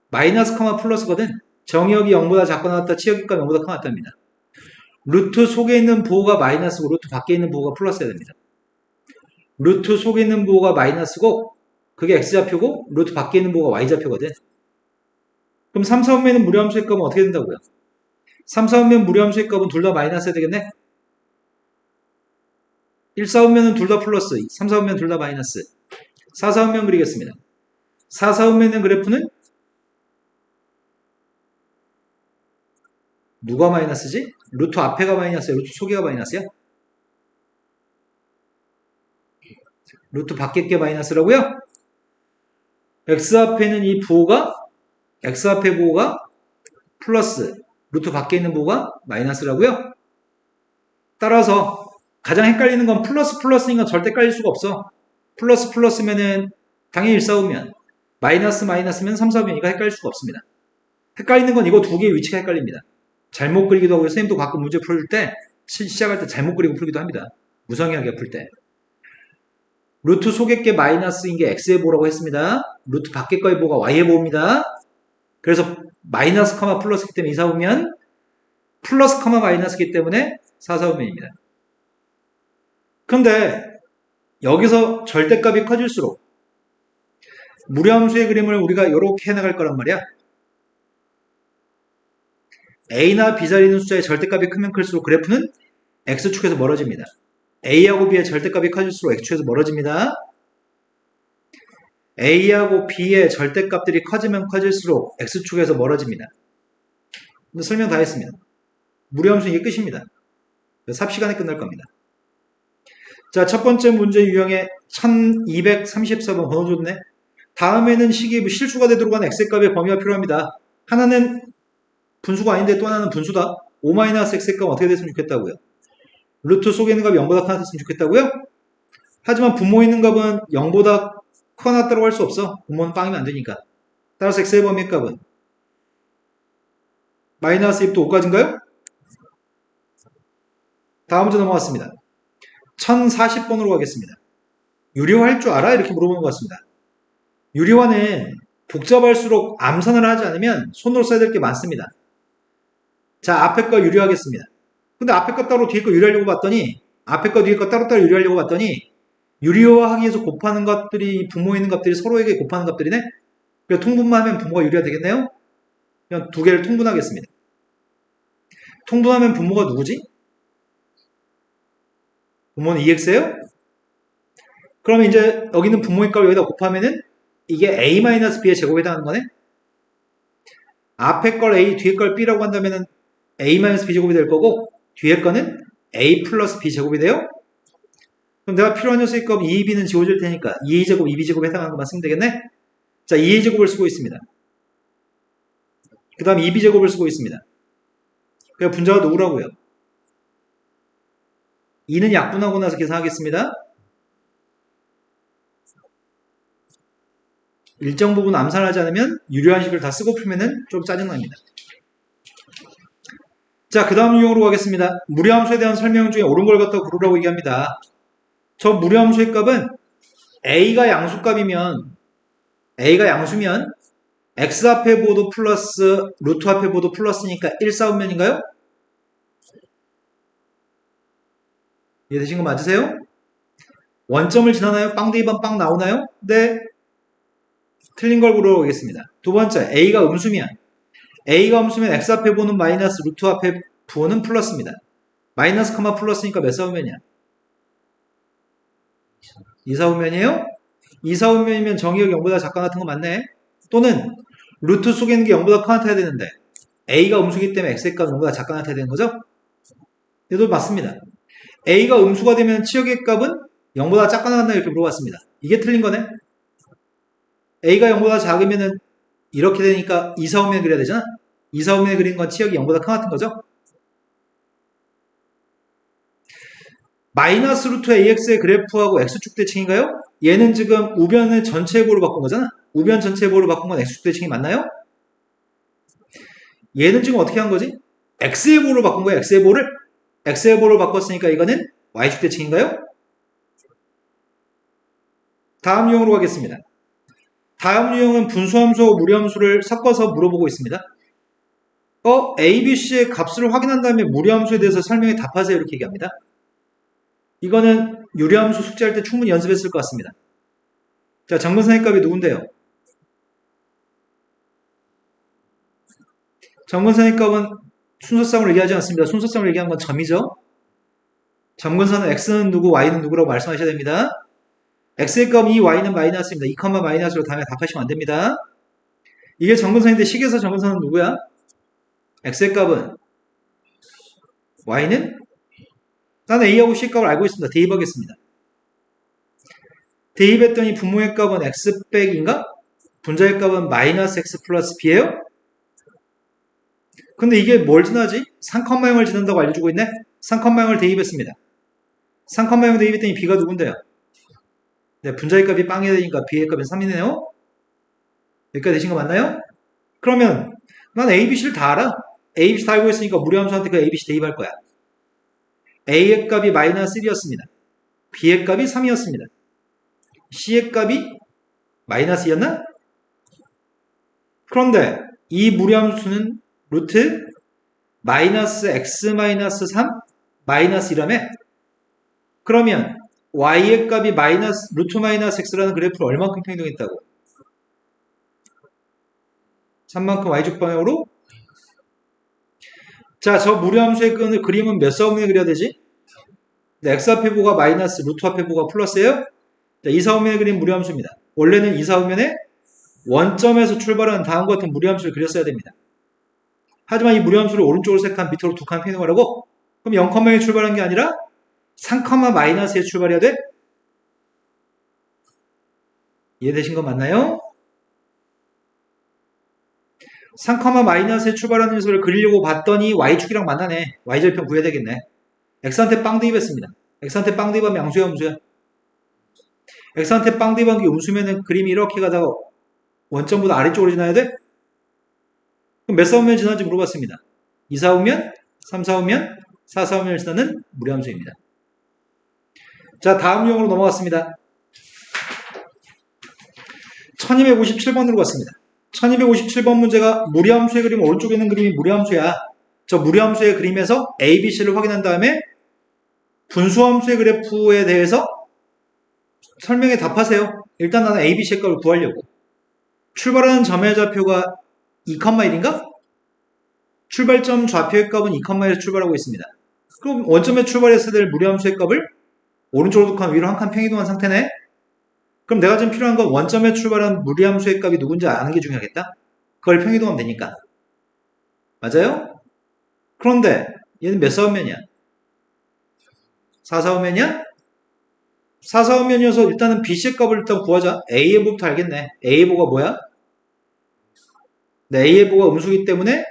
마이너스, 플러스거든. 정의역이 0보다 작거나 같다, 치역의 값이 0보다 같답니다. 루트 속에 있는 부호가 마이너스고 루트 밖에 있는 부호가 플러스여야 됩니다. 루트 속에 있는 부호가 마이너스고 그게 x좌표고 루트 밖에 있는 부호가 y좌표거든. 그럼 3, 4분면은 무리함수의 값은 어떻게 된다고요? 3, 4분면 무리함수의 값은 둘 다 마이너스여야 되겠네? 1, 4분면은 둘 다 플러스, 3, 4분면 둘 다 마이너스. 4, 4분면 그리겠습니다. 4, 4분면의 그래프는 누가 마이너스지? 루트 앞에가 마이너스야? 루트 속에가 마이너스야? 루트 밖에 게 마이너스라고요? x 앞에는 이 부호가 x 앞에 부호가 플러스, 루트 밖에 있는 부호가 마이너스라고요? 따라서 가장 헷갈리는 건 플러스인 건 절대 헷갈릴 수가 없어. 플러스면은 당연히 1, 4분면, 마이너스면 3, 4분면이니까 헷갈릴 수가 없습니다. 헷갈리는 건 이거 두 개의 위치가 헷갈립니다. 잘못 그리기도 하고 선생님도 가끔 문제 풀 때 시작할 때 잘못 그리고 풀기도 합니다. 무성의하게 풀 때. 루트 속의 게 마이너스인 게 x의 부호라고 했습니다. 루트 밖의 거의 부호가 y의 부호입니다. 그래서 마이너스, 플러스이기 때문에 2, 4분면 플러스, 마이너스이기 때문에 4, 4분면입니다. 그런데 여기서 절대값이 커질수록 무리함수의 그림을 우리가 이렇게 해나갈 거란 말이야. A나 B 자리 있는 숫자의 절대값이 크면 클수록 그래프는 X축에서 멀어집니다. A하고 B의 절대값이 커질수록 X축에서 멀어집니다. A하고 B의 절대값들이 커지면 커질수록 X축에서 멀어집니다. 설명 다 했습니다. 무리함수 이게 끝입니다. 삽시간에 끝날 겁니다. 자, 첫 번째 문제 유형의 1234번 번호 좋네. 다음에는 실수가 되도록 한 x의 값의 범위가 필요합니다. 하나는 분수가 아닌데 또 하나는 분수다. 5-x의 값 어떻게 됐으면 좋겠다고요? 루트 속에 있는 값이 0보다 크나 됐으면 좋겠다고요? 하지만 분모에 있는 값은 0보다 크거나 같다고 할 수 없어. 분모는 빵이면 안 되니까. 따라서 x의 범위의 값은 마이너스 1부터 5까지인가요? 다음 문제 넘어갔습니다. 1040번으로 가겠습니다. 유리화할 줄 알아? 이렇게 물어보는 것 같습니다. 유리화는 복잡할수록 암산을 하지 않으면 손으로 써야 될 게 많습니다. 자, 앞에 거 유리하겠습니다. 근데 앞에 거 따로 뒤에 거 유리하려고 봤더니 앞에 거 뒤에 거 따로따로 유리하려고 봤더니 유리화하기 위해서 곱하는 것들이 분모에 있는 값들이 서로에게 곱하는 값들이네? 그래서 통분만 하면 분모가 유리화 되겠네요? 그냥 두 개를 통분하겠습니다. 통분하면 분모가 누구지? 분모는 2x예요? 그러면 이제 여기는 분모의 값을 여기다 곱하면은 이게 a-b의 제곱에 해당하는 거네? 앞에 걸 a, 뒤에 걸 b라고 한다면은 a-b 제곱이 될 거고 뒤에 거는 a 플러스 b 제곱이 돼요? 그럼 내가 필요한 녀석의 값 2b는 지워질 테니까 2a제곱, 2b제곱에 해당하는 것만 쓰면 되겠네? 자, 2a제곱을 쓰고 있습니다. 그 다음 2b제곱을 쓰고 있습니다. 그럼 분자가 누구라고요? 2는 약분하고 나서 계산하겠습니다. 일정 부분 암산하지 않으면 유리한 식을 다 쓰고 풀면은 좀 짜증납니다. 자, 그 다음 유형으로 가겠습니다. 무리함수에 대한 설명 중에 옳은 걸 갖다 고르라고 얘기합니다. 저 무리함수의 값은 A가 양수값이면 A가 양수면 X 앞에 보도 플러스 루트 앞에 보도 플러스니까 1사분면인가요? 이해되신 거 맞으세요? 원점을 지나나요? 빵 대입은 빵 나오나요? 네. 틀린 걸 고르러 오겠습니다. 두 번째, A가 음수면 X 앞에 보는 마이너스 루트 앞에 부호는 플러스입니다. 마이너스 컴마 플러스니까 몇 사분면이야? 2사분면이에요? 2사분면이면 정의역 0보다 작거나 같은 거 맞네? 또는 루트 속에 있는 게 0보다 커 나타나야 되는데 A가 음수기 때문에 X의 값은 0보다 작거나 나타나야 되는 거죠? 얘도 맞습니다. A가 음수가 되면 치역의 값은 0보다 작거나 같나 이렇게 물어봤습니다. 이게 틀린 거네? A가 0보다 작으면은 이렇게 되니까 2사분면 그려야 되잖아? 2사분면 그린 건 치역이 0보다 커 같은 거죠? 마이너스 루트 AX의 그래프하고 X축 대칭인가요? 얘는 지금 우변의 전체 보로 바꾼 거잖아? 우변 전체 보로 바꾼 건 X축 대칭이 맞나요? 얘는 지금 어떻게 한 거지? X의 보로 바꾼 거야, X의 보를? X의 보로 바꿨으니까 이거는 Y축 대칭인가요? 다음 유형으로 가겠습니다. 다음 유형은 분수함수하고 무리함수를 섞어서 물어보고 있습니다. A, B, C의 값을 확인한 다음에 무리함수에 대해서 설명에 답하세요 이렇게 얘기합니다. 이거는 유리함수 숙제할 때 충분히 연습했을 것 같습니다. 자, 정근선의 값이 누군데요? 정근선의 값은 순서상으로 얘기하지 않습니다. 순서상으로 얘기한 건 점이죠. 정근선은 x는 누구, y는 누구라고 말씀하셔야 됩니다. x의 값 2, y는 마이너스입니다. 2, 마이너스로 다음에 답하시면 안 됩니다. 이게 정근선인데 식에서 정근선은 누구야? x의 값은 y는 나는 a하고 c의 값을 알고 있습니다. 대입하겠습니다. 대입했더니 분모의 값은 x 백인가? 분자의 값은 마이너스 x 플러스 b예요? 근데 이게 뭘 지나지? 3,0을 지난다고 알려주고 있네? 3,0을 대입했습니다. 3,0 대입했더니 b가 누군데요? 네, 분자의 값이 빵이 되니까 b의 값은 3이네요? 여기까지 되신 거 맞나요? 그러면 난 a, b, c를 다 알아. a, b, c 다 알고 있으니까 무리함수한테 그 a, b, c 대입할 거야. a의 값이 마이너스 1이었습니다. b의 값이 3이었습니다. c의 값이 마이너스 2였나? 그런데 이 무리함수는 루트 마이너스 x 마이너스 3 마이너스 1이라며? 그러면 y의 값이 마이너스 루트 마이너스 x라는 그래프를 얼마큼 평행했다고? 3만큼 y축 방향으로? 자, 저 무료함수의 끈을 그림은 몇 사분면에 그려야 되지? 네, x 앞에 보가 마이너스, 루트 앞에 보가 플러스예요. 자, 2사분면에 그린 무료함수입니다. 원래는 2사분면에 원점에서 출발하는 다음과 같은 무료함수를 그렸어야 됩니다. 하지만 이 무료함수를 오른쪽으로 3칸, 밑으로 2칸 펴놓으라고? 그럼 0,0에 출발한 게 아니라 3, 마이너스에 출발해야 돼? 이해되신 거 맞나요? 3, 마이너스에 출발하는 녀석을 그리려고 봤더니 y축이랑 만나네. y절편 구해야 되겠네. x한테 빵 대입했습니다. x한테 빵 대입하면 양수야, 음수야? x한테 빵 대입한 게 음수면은 그림이 이렇게 가다가 원점보다 아래쪽으로 지나야 돼? 그럼 몇 사분면 지나는지 물어봤습니다. 2사분면, 3사분면, 4사분면을 지나는 무리함수입니다. 자, 다음 유형으로 넘어갔습니다. 1257번으로 갔습니다. 1257번 문제가 무리함수의 그림, 오른쪽에 있는 그림이 무리함수야. 저 무리함수의 그림에서 A, B, C를 확인한 다음에 분수함수의 그래프에 대해서 설명에 답하세요. 일단 나는 A, B, C의 값을 구하려고. 출발하는 점의 좌표가 2,1인가? 출발점 좌표의 값은 2,1에서 출발하고 있습니다. 그럼 원점에 출발했을 때 무리함수의 값을 오른쪽으로 2칸, 위로 1칸 평이동한 상태네? 그럼 내가 지금 필요한 건 원점에 출발한 무리함수의 값이 누군지 아는 게 중요하겠다? 그걸 평이동하면 되니까. 맞아요? 그런데 얘는 몇 사분면이야? 4사분면이야? 4사분면이어서 일단은 BC의 값을 일단 구하자. A의 보부터 알겠네. A의 보가 뭐야? 네, A의 보가 음수이기 때문에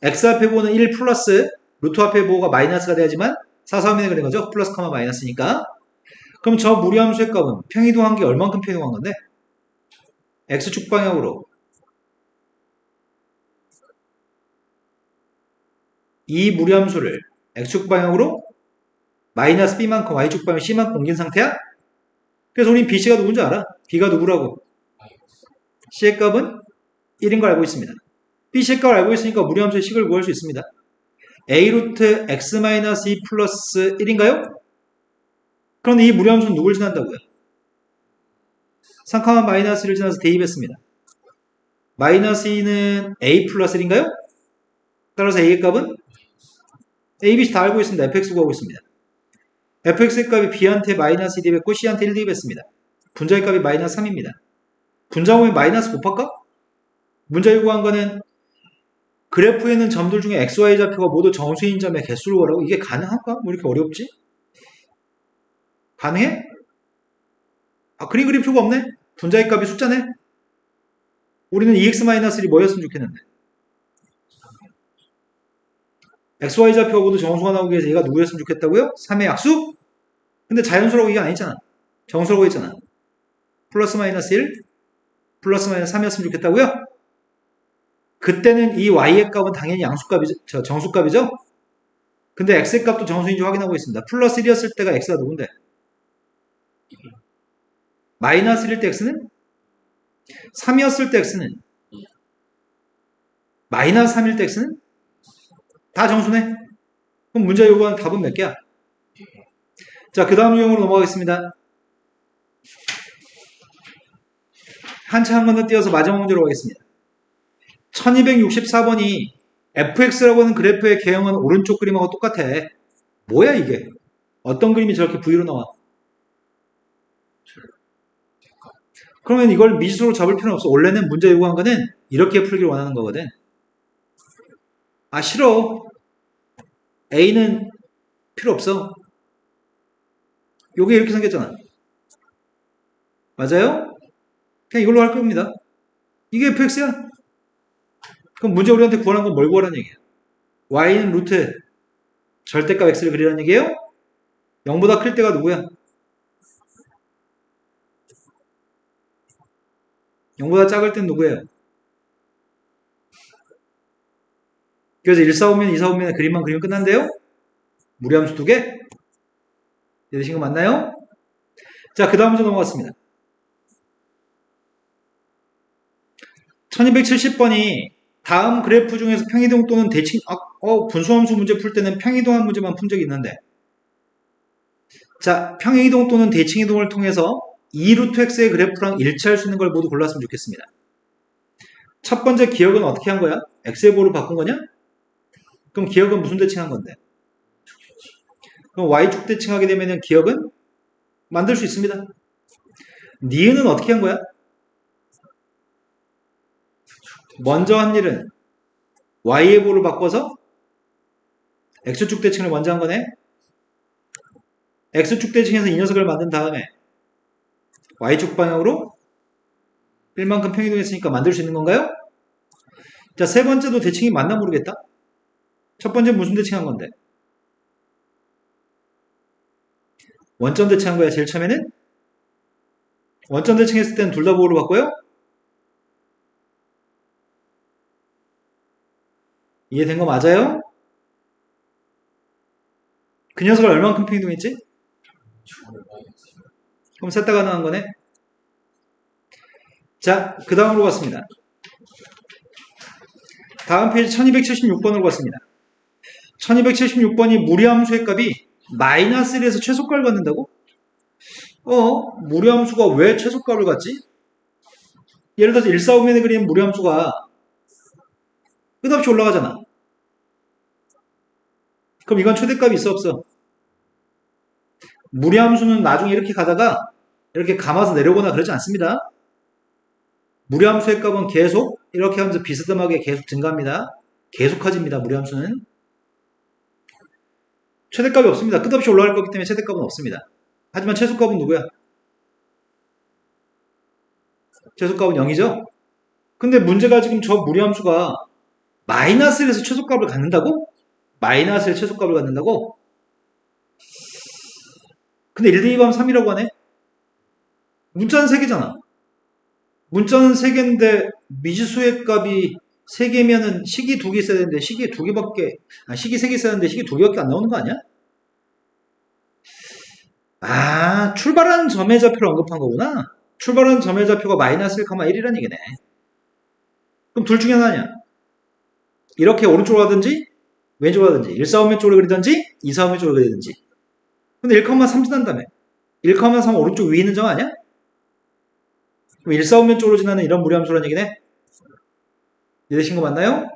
X 앞에 보는 1 플러스 루트 앞에 보가 마이너스가 돼야지만 4사분면에 그린 거죠. 플러스, 마이너스니까. 그럼 저 무리함수의 값은 평이동한 게 얼만큼 평이동한 건데? X축 방향으로 이 무리함수를 X축 방향으로 마이너스 B만큼 Y축 방향 C만큼 옮긴 상태야? 그래서 우린 BC가 누군지 알아? B가 누구라고? C의 값은 1인 걸 알고 있습니다. BC의 값을 알고 있으니까 무리함수의 식을 구할 수 있습니다. A 루트 X-2 플러스 1인가요? 그런데 이 무리함수는 누굴 지난다고요? 3, 마이너스를 지나서 대입했습니다. 마이너스 2는 A 플러스 1인가요? 따라서 A의 값은 A, B, C 다 알고 있습니다. fx 구하고 있습니다. fx의 값이 B한테 마이너스 2 대입했고 C한테 1 대입했습니다. 분자의 값이 마이너스 3입니다. 분자 보면 마이너스 곱할까? 문자 요구한 거는 그래프에 있는 점들 중에 x, y 좌표가 모두 정수인 점의 개수를 구하라고. 이게 가능할까? 뭐 이렇게 어렵지? 가능해? 아, 그림 그릴 필요가 없네? 분자의 값이 숫자네? 우리는 2x-1이 뭐였으면 좋겠는데? x, y 좌표가 모두 정수가 나오기 위해서 얘가 누구였으면 좋겠다고요? 3의 약수? 근데 자연수라고 이게 아니잖아. 정수라고 했잖아. 플러스 마이너스 1, 플러스 마이너스 3이었으면 좋겠다고요? 그때는 이 y의 값은 당연히 양수값이죠. 정수값이죠? 근데 x의 값도 정수인지 확인하고 있습니다. 플러스 1이었을 때가 x가 누군데? 마이너스 1일 때 x는? 3이었을 때 x는? 마이너스 3일 때 x는? 다 정수네? 그럼 문제 요구하는 답은 몇 개야? 자, 그 다음 유형으로 넘어가겠습니다. 한참 한 건너뛰어서 마지막 문제로 가겠습니다. 1264번이 fx라고 하는 그래프의 개형은 오른쪽 그림하고 똑같아. 뭐야 이게? 어떤 그림이 저렇게 V로 나와? 그러면 이걸 미지수로 잡을 필요는 없어. 원래는 문제 요구한 거는 이렇게 풀기를 원하는 거거든. 아, 싫어. A는 필요 없어. 요게 이렇게 생겼잖아. 맞아요? 그냥 이걸로 할 겁니다. 이게 fx야. 그럼 문제 우리한테 구하는 건 뭘 구하라는 얘기야? y는 루트 절대값 x를 그리라는 얘기예요? 0보다 클 때가 누구야? 0보다 작을 땐 누구예요? 그래서 1사오면 2사오면 그림만 그리면 끝난대요? 무리함수 2개? 이해되신 거 맞나요? 자, 그 다음 문제 넘어갔습니다. 1270번이 다음 그래프 중에서 평이동 또는 대칭, 분수함수 문제 풀 때는 평이동한 문제만 푼 적이 있는데, 자, 평이동 또는 대칭이동을 통해서 2루트 x의 그래프랑 일치할 수 있는 걸 모두 골랐으면 좋겠습니다. 첫 번째 기억은 어떻게 한 거야? x의 보를 바꾼 거냐? 그럼 기억은 무슨 대칭한 건데? 그럼 y축 대칭하게 되면 기억은 만들 수 있습니다. 니은은 어떻게 한 거야? 먼저 한 일은 y의 보를 바꿔서 x축 대칭을 먼저 한 거네. x축 대칭해서 이 녀석을 만든 다음에 y축 방향으로 1만큼 평이동했으니까 만들 수 있는 건가요? 자, 세 번째도 대칭이 맞나 모르겠다. 첫 번째 무슨 대칭한 건데? 원점 대칭한 거야, 제일 처음에는? 원점 대칭했을 때는 둘 다 보호로 바꿔요? 이해된 거 맞아요? 그 녀석을 얼만큼 평이동했지? 그럼 셋 다 가능한 거네? 자, 그 다음으로 갔습니다. 다음 페이지 1276번으로 갔습니다. 1276번이 무리함수의 값이 마이너스 1에서 최소값을 갖는다고? 무리함수가 왜 최소값을 갖지? 예를 들어서 1,4,5면에 그리는 무리함수가 끝없이 올라가잖아. 그럼 이건 최대값이 있어 없어? 무리함수는 나중에 이렇게 가다가 이렇게 감아서 내려오거나 그러지 않습니다. 무리함수의 값은 계속 이렇게 하면서 비스듬하게 계속 증가합니다. 계속 커집니다. 무리함수는. 최대값이 없습니다. 끝없이 올라갈 거기 때문에 최대값은 없습니다. 하지만 최소값은 누구야? 최소값은 0이죠? 근데 문제가 지금 저 무리함수가 마이너스 1에서 최소값을 갖는다고? 마이너스 1 최소값을 갖는다고? 근데 1 더하기 3이라고 하네? 문자는 3개잖아. 문자는 3개인데 미지수의 값이 3개면은 식이 2개 있어야 되는데 식이 2개밖에, 식이 3개 있어야 되는데 식이 2개밖에 안 나오는 거 아니야? 출발하는 점의 좌표를 언급한 거구나. 출발하는 점의 좌표가 마이너스 1,1이라는 얘기네. 그럼 둘 중에 하나냐? 이렇게 오른쪽으로 가든지 왼쪽으로 가든지 1,4,5면 쪽으로 그리든지 2,4,5면 쪽으로 그리든지. 근데 1,3 지난다며. 1,3 오른쪽 위에 있는 점 아니야? 그럼 1,4,5면 쪽으로 지나는 이런 무리함수라는 얘기네. 이해되신 거 맞나요?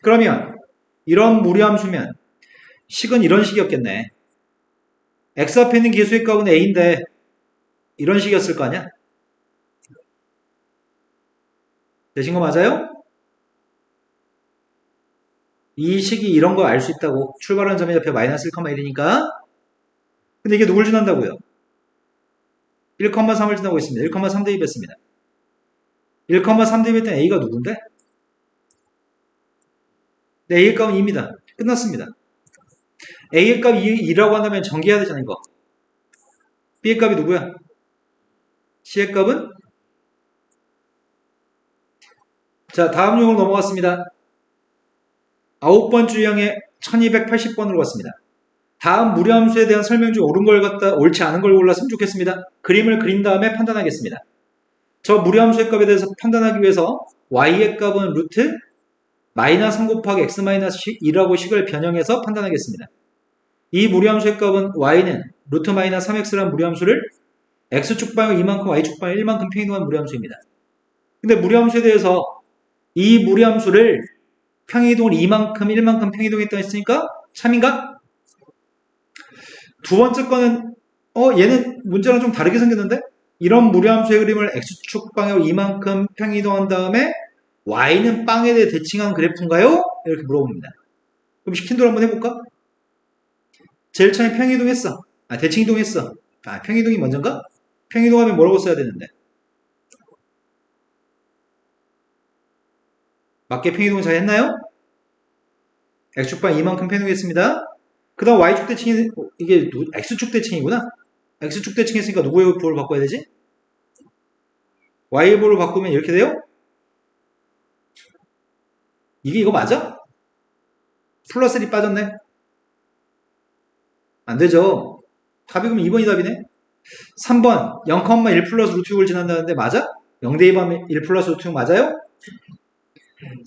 그러면 이런 무리함수면 식은 이런 식이었겠네. x 앞에 있는 개수의 값은 a인데 이런 식이었을 거 아니야? 되신 거 맞아요? 이 식이 이런 거 알 수 있다고. 출발하는 점의 좌표 마이너스 1,1이니까. 근데 이게 누굴 지난다고요? 1,3을 지나고 있습니다. 1,3 대입했습니다. 1,3 대입했던 a가 누군데? 네, a의 값은 2입니다. 끝났습니다. a의 값이 2라고 한다면 전개해야 되잖아, 이거. b의 값이 누구야? c의 값은? 자, 다음 유형으로 넘어갔습니다. 9번째 유형에 1280번으로 갔습니다. 다음 무리함수에 대한 설명 중 옳은 걸 갖다 옳지 않은 걸 골랐으면 좋겠습니다. 그림을 그린 다음에 판단하겠습니다. 저 무리함수의 값에 대해서 판단하기 위해서 y의 값은 루트 마이너스 3 곱하기 x 마이너스 2라고 식을 변형해서 판단하겠습니다. 이 무리함수의 값은 y는 루트 마이너스 3x라는 무리함수를 x축 방향 2만큼 y축 방향 1만큼 평이동한 무리함수입니다. 근데 무리함수에 대해서 이 무리함수를 평이동을 2만큼 1만큼 평이동했다 했으니까 참인가? 두 번째 거는 얘는 문제랑 좀 다르게 생겼는데 이런 무리함수의 그림을 x축 방향 2만큼 평이동한 다음에 y는 빵에 대해 대칭한 그래프인가요? 이렇게 물어봅니다. 그럼 시킨 대로 한번 해볼까? 제일 처음에 평이동했어. 대칭이동했어. 평이동이 먼저인가? 평이동하면 뭐라고 써야 되는데? 맞게 평이동 잘 했나요? x축 방향 2만큼 평이동했습니다. 그 다음 y축 대칭이 이게 x축 대칭이구나. x축 대칭했으니까 누구의 보를 바꿔야 되지? y의 보를 바꾸면 이렇게 돼요? 이거 맞아? 플러스 1이 빠졌네. 안 되죠. 답이 그럼 2번이 답이네. 3번 0,1 플러스 루트 6을 지난다는데 맞아? 0 대입하면 1 플러스 루트 6 맞아요?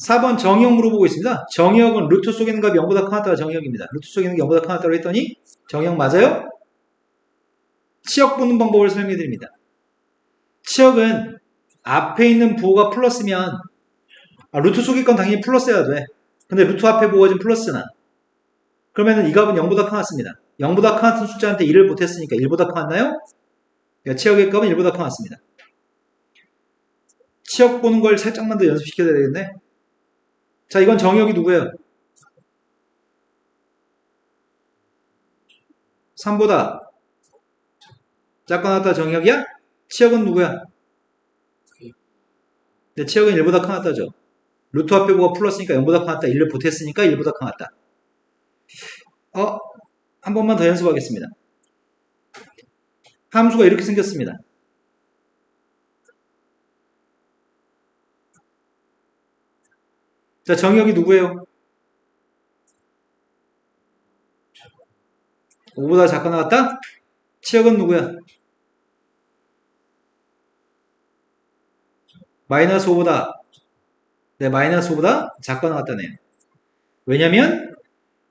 4번 정의역 물어보고 있습니다. 정의역은 루트 속에 있는 값이 0보다 크다가 정의역입니다. 루트 속에 있는 게 0보다 크다고 했더니 정의역 맞아요? 치역 보는 방법을 설명해 드립니다. 치역은 앞에 있는 부호가 플러스면 루트 속의 건 당연히 플러스여야 돼. 근데 루트 앞에 뭐가 지금 플러스잖아. 그러면은 이 값은 0보다 큰 같습니다. 0보다 큰 같은 숫자한테 1을 못했으니까 1보다 큰 같나요? 그러니까 치역의 값은 1보다 큰 같습니다. 치역 보는 걸 살짝만 더 연습시켜야 되겠네. 자, 이건 정의역이 누구예요? 3보다 작거나 같다 정의역이야? 치역은 누구야? 네, 치역은 1보다 큰 같다죠. 루트 앞에 뭐가 플러스니까 0보다 큰 같다. 1을 보탰으니까 1보다 큰 같다. 한 번만 더 연습하겠습니다. 함수가 이렇게 생겼습니다. 자, 정의역이 누구예요? 5보다 작거나 같다? 치역은 누구야? 마이너스 5보다 네, 마이너스 5보다 작거나 같다네요. 왜냐면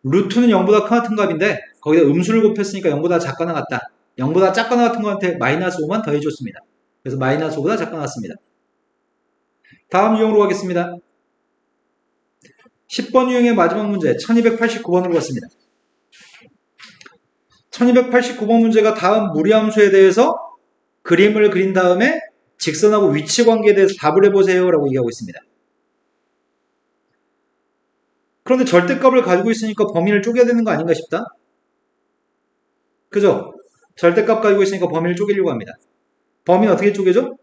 루트는 0보다 큰 같은 값인데 거기다 음수를 곱했으니까 0보다 작거나 같다. 0보다 작거나 같은 거한테 마이너스 5만 더해줬습니다. 그래서 마이너스 5보다 작거나 같습니다. 다음 유형으로 가겠습니다. 10번 유형의 마지막 문제 1289번으로 갔습니다. 1289번 문제가 다음 무리함수에 대해서 그림을 그린 다음에 직선하고 위치 관계에 대해서 답을 해보세요 라고 얘기하고 있습니다. 그런데 절대값을 가지고 있으니까 범위를 쪼개야 되는 거 아닌가 싶다. 그죠? 절대값 가지고 있으니까 범위를 쪼개려고 합니다. 범위는 어떻게 쪼개죠?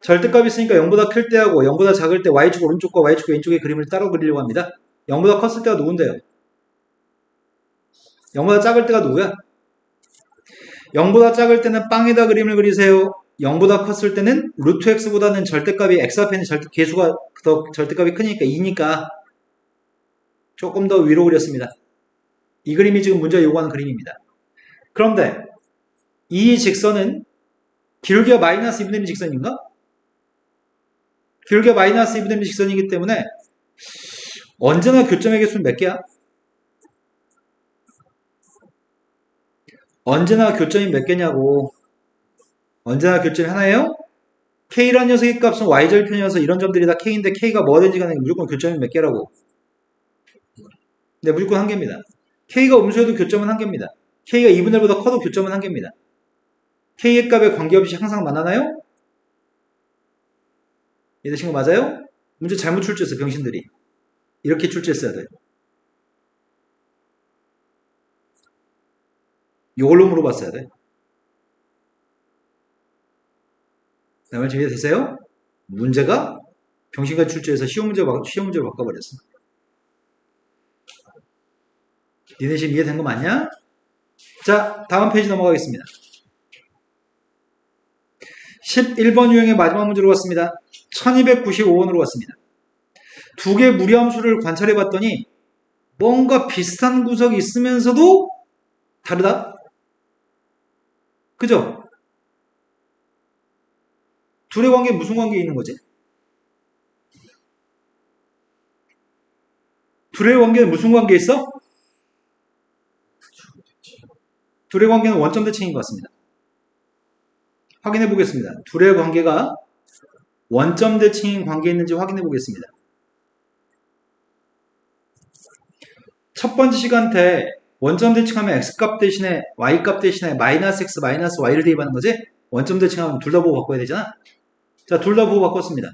절대값이 있으니까 0보다 클 때하고 0보다 작을 때 y축 오른쪽과 y축 왼쪽의 그림을 따로 그리려고 합니다. 0보다 컸을 때가 누군데요? 0보다 작을 때가 누구야? 0보다 작을 때는 빵에다 그림을 그리세요. 0보다 컸을 때는 루트 x보다는 절대값이 x 앞에 있는 개수가 더 절대값이 크니까 2니까 조금 더 위로 그렸습니다. 이 그림이 지금 문제가 요구하는 그림입니다. 그런데 이 직선은 기울기가 마이너스 2분의 1 직선인가? 기울기가 마이너스 2분의 1 직선이기 때문에 언제나 교점의 개수는 몇 개야? 언제나 교점이 몇 개냐고. 언제나 교점이 하나예요? K라는 녀석의 값은 Y절편이어서 이런 점들이 다 K인데 K가 뭐든지 간에 무조건 교점이 몇 개라고. 네, 무조건 한 개입니다. K가 음수여도 교점은 한 개입니다. K가 2분의 1보다 커도 교점은 한 개입니다. K의 값에 관계없이 항상 만나나요? 이해되신 거 맞아요? 문제 잘못 출제했어, 병신들이. 이렇게 출제했어야 돼. 이걸로 물어봤어야 돼. 내 말 준비되세요? 문제가 병신같이 출제해서 쉬운 문제로 바꿔버렸어. 니네 지금 이해된 거 맞냐? 자, 다음 페이지 넘어가겠습니다. 11번 유형의 마지막 문제로 갔습니다. 1295번으로 갔습니다. 두 개의 무리함수를 관찰해 봤더니 뭔가 비슷한 구석이 있으면서도 다르다? 그죠? 둘의 관계에 무슨 관계에 있는 거지? 둘의 관계는 무슨 관계에 있어? 둘의 관계는 원점 대칭인 것 같습니다. 확인해 보겠습니다. 둘의 관계가 원점 대칭인 관계에 있는지 확인해 보겠습니다. 첫 번째 시간 때 원점 대칭하면 x값 대신에 y값 대신에 마이너스 x 마이너스 y를 대입하는 거지? 원점 대칭하면 둘 다 보고 바꿔야 되잖아? 자, 둘 다 보고 바꿨습니다.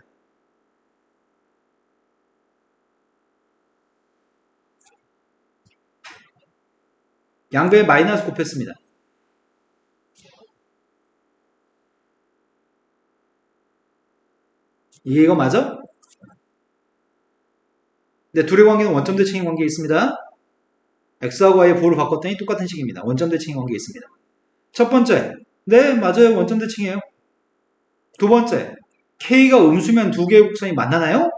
양배에 마이너스 곱했습니다. 이거 맞아? 네, 둘의 관계는 원점 대칭인 관계에 있습니다. x하고 y의 부호를 바꿨더니 똑같은 식입니다. 원점 대칭인 관계에 있습니다. 첫 번째, 네, 맞아요. 원점 대칭이에요. 두 번째, k가 음수면 두 개의 곡선이 만나나요?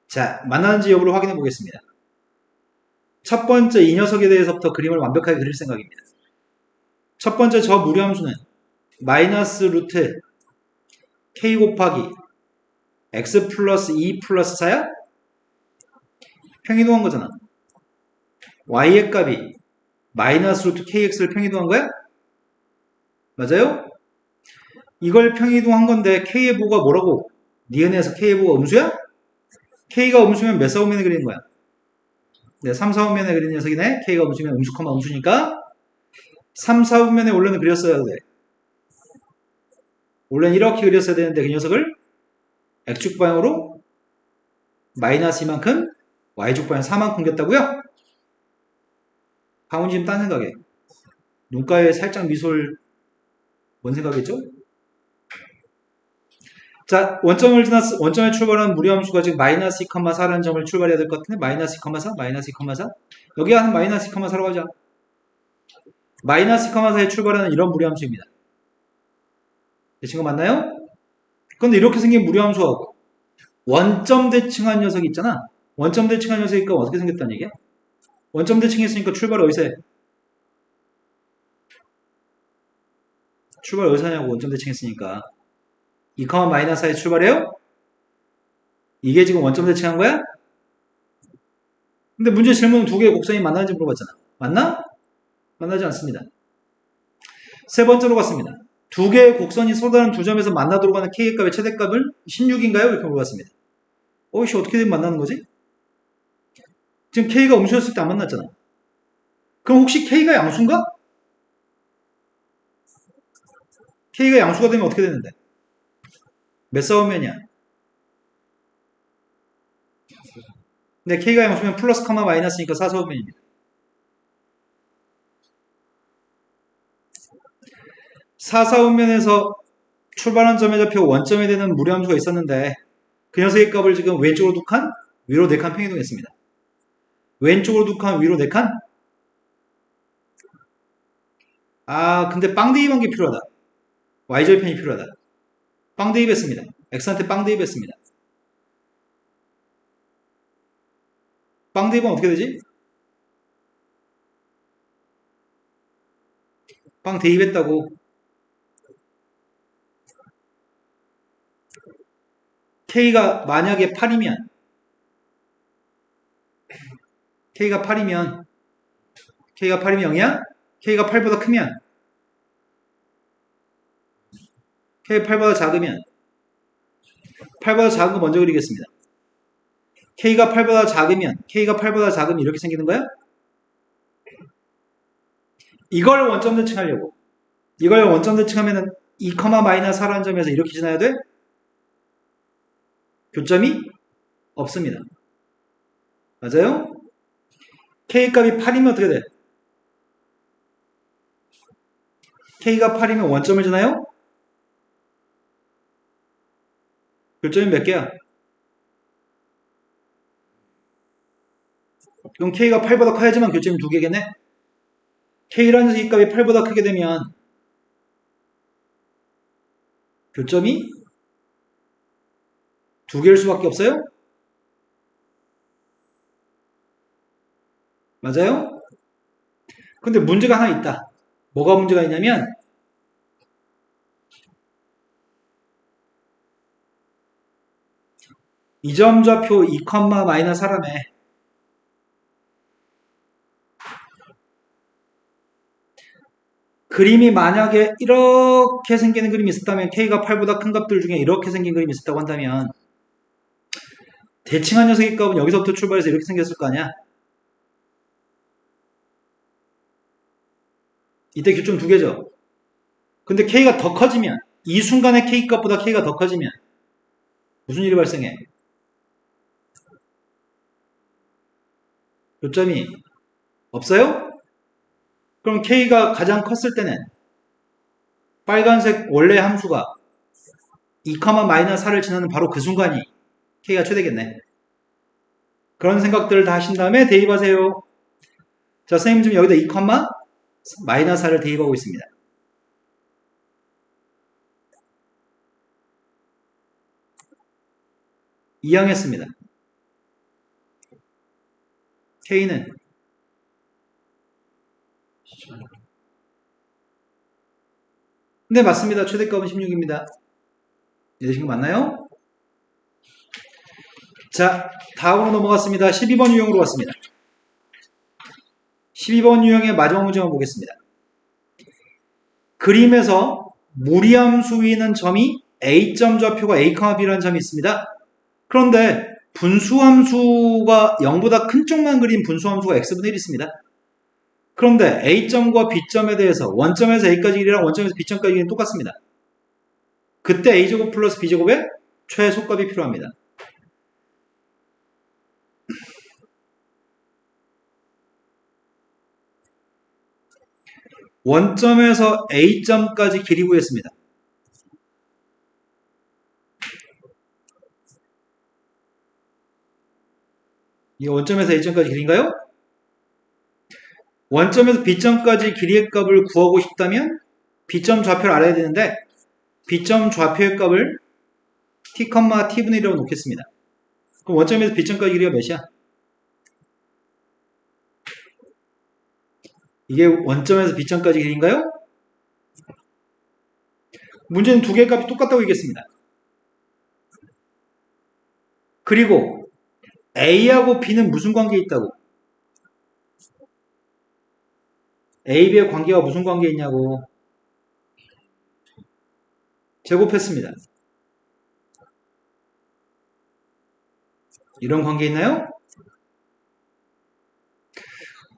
자, 만나는지 여부를 확인해 보겠습니다. 첫 번째, 이 녀석에 대해서부터 그림을 완벽하게 그릴 생각입니다. 첫 번째, 저 무리함수는 마이너스 루트 k 곱하기 x 플러스 2 플러스 4야? 평이동한 거잖아. y의 값이 마이너스 루트 kx를 평이동한 거야? 맞아요? 이걸 평이동한 건데 K의 보가 뭐라고? 니은에서 K의 보가 음수야? K가 음수면 몇 사분면에 그리는 거야? 네, 3, 4분면에 그리는 녀석이네. K가 음수면 음수, 음수니까 3, 4분면에 원래는 그렸어야 돼. 원래는 이렇게 그렸어야 되는데 그 녀석을 X축 방향으로 마이너스 이만큼, Y축 방향 4만큼 옮겼다고요? 강훈 지금 딴 생각에. 눈가에 살짝 미소를, 뭔 생각이죠? 자, 원점에 출발한 무리함수가 지금 마이너스 2,4라는 점을 출발해야 될 것 같은데, 마이너스 2,4, 마이너스 2,4. 여기 한 마이너스 2,4로 가자. 마이너스 2,4에 출발하는 이런 무리함수입니다. 이 친구 맞나요? 근데 이렇게 생긴 무리함수하고, 원점 대칭한 녀석이 있잖아. 원점 대칭한 녀석이니까 어떻게 생겼다는 얘기야? 원점 대칭했으니까 출발 어디서 해? 출발 어디서 하냐고, 원점 대칭했으니까. 2, 마이너스 4에 출발해요? 이게 지금 원점 대칭한 거야? 근데 문제 질문은 두 개의 곡선이 만나는지 물어봤잖아. 맞나? 만나지 않습니다. 세 번째로 갔습니다. 두 개의 곡선이 서로 다른 두 점에서 만나도록 하는 K의 값의 최대값은 16인가요? 이렇게 물어봤습니다. 이씨 어떻게 되면 만나는 거지? 지금 K가 음수였을 때 안 만났잖아. 그럼 혹시 K가 양수인가? K가 양수가 되면 어떻게 되는데? 몇 사분면이야? 근데 K가 양수면 플러스 카마 마이너스니까 4사분면입니다. 4사분면에서 출발한 점에 잡혀 원점에 되는 무리함수가 있었는데 그 녀석의 값을 지금 왼쪽으로 2칸, 위로 4칸 평이동했습니다. 왼쪽으로 2칸, 위로 4칸? 근데 빵 대입한 게 필요하다. Y절편이 필요하다. 빵 대입했습니다. X한테 빵 대입했습니다. 빵 대입은 어떻게 되지? 빵 대입했다고. K가 만약에 8이면 K가 8이면 0이야? K가 8보다 크면 K 8보다 작으면 8보다 작은 거 먼저 그리겠습니다. K가 8보다 작으면 이렇게 생기는 거야? 이걸 원점 대칭하려고. 이걸 원점 대칭하면은 2, 마이너스 4라는 점에서 이렇게 지나야 돼? 교점이 없습니다. 맞아요? K값이 8이면 어떻게 돼? K가 8이면 원점을 지나요? 교점이 몇 개야? 그럼 K가 8보다 커야지만 교점이 2개겠네? K라는 이 값이 8보다 크게 되면 교점이 2개일 수밖에 없어요? 맞아요? 근데 문제가 하나 있다. 뭐가 문제가 있냐면 이 점 좌표 2, 마이너스 4라며 그림이 만약에 이렇게 생기는 그림이 있었다면 K가 8보다 큰 값들 중에 이렇게 생긴 그림이 있었다고 한다면 대칭한 녀석의 값은 여기서부터 출발해서 이렇게 생겼을 거 아니야? 이때 교점 2개죠. 근데 K가 더 커지면 이 순간에 K 값보다 K가 더 커지면 무슨 일이 발생해? 교점이 없어요? 그럼 K가 가장 컸을 때는 빨간색 원래 함수가 2, 마이너스 4를 지나는 바로 그 순간이 K가 최대겠네. 그런 생각들을 다 하신 다음에 대입하세요. 자, 선생님 지금 여기다 2, 마이너스 4를 대입하고 있습니다. 이항했습니다. K는 네, 맞습니다. 최대값은 16입니다. 이해되신 거 맞나요? 자, 다음으로 넘어갔습니다. 12번 유형으로 왔습니다. 12번 유형의 마지막 문제 한번 보겠습니다. 그림에서 무리함수 위 있는 점이 A점 좌표가 A, B라는 점이 있습니다. 그런데 분수함수가 0보다 큰 쪽만 그린 분수함수가 x분의 1이 있습니다. 그런데 A점과 B점에 대해서 원점에서 A까지 길이랑 원점에서 B점까지 길이는 똑같습니다. 그때 A제곱 플러스 B제곱의 최소값이 필요합니다. 원점에서 A점까지 길이 구했습니다. 이게 원점에서 A점까지 길이인가요? 원점에서 B점까지 길이의 값을 구하고 싶다면 B점 좌표를 알아야 되는데 B점 좌표의 값을 t, t분의 1이라고 놓겠습니다. 그럼 원점에서 B점까지 길이가 몇이야? 이게 원점에서 B점까지 길이인가요? 문제는 두 개의 값이 똑같다고 얘기했습니다. 그리고 A하고 B는 무슨 관계에 있다고? A, B의 관계가 무슨 관계에 있냐고? 제곱했습니다. 이런 관계 있나요?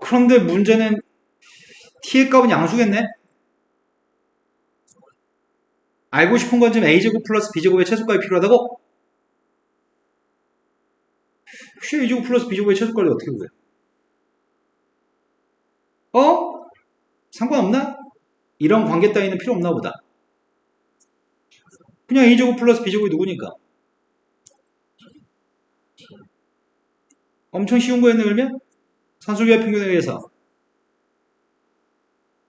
그런데 문제는 t의 값은 양수겠네? 알고 싶은 건 지금 a제곱 플러스 b제곱의 최소값이 필요하다고? 혹시 a제곱 플러스 b제곱의 최소값을 어떻게 구해? 상관없나? 이런 관계 따위는 필요 없나 보다. 그냥 a제곱 플러스 b제곱이 누구니까? 엄청 쉬운 거였네 그러면? 산술기하 평균에 의해서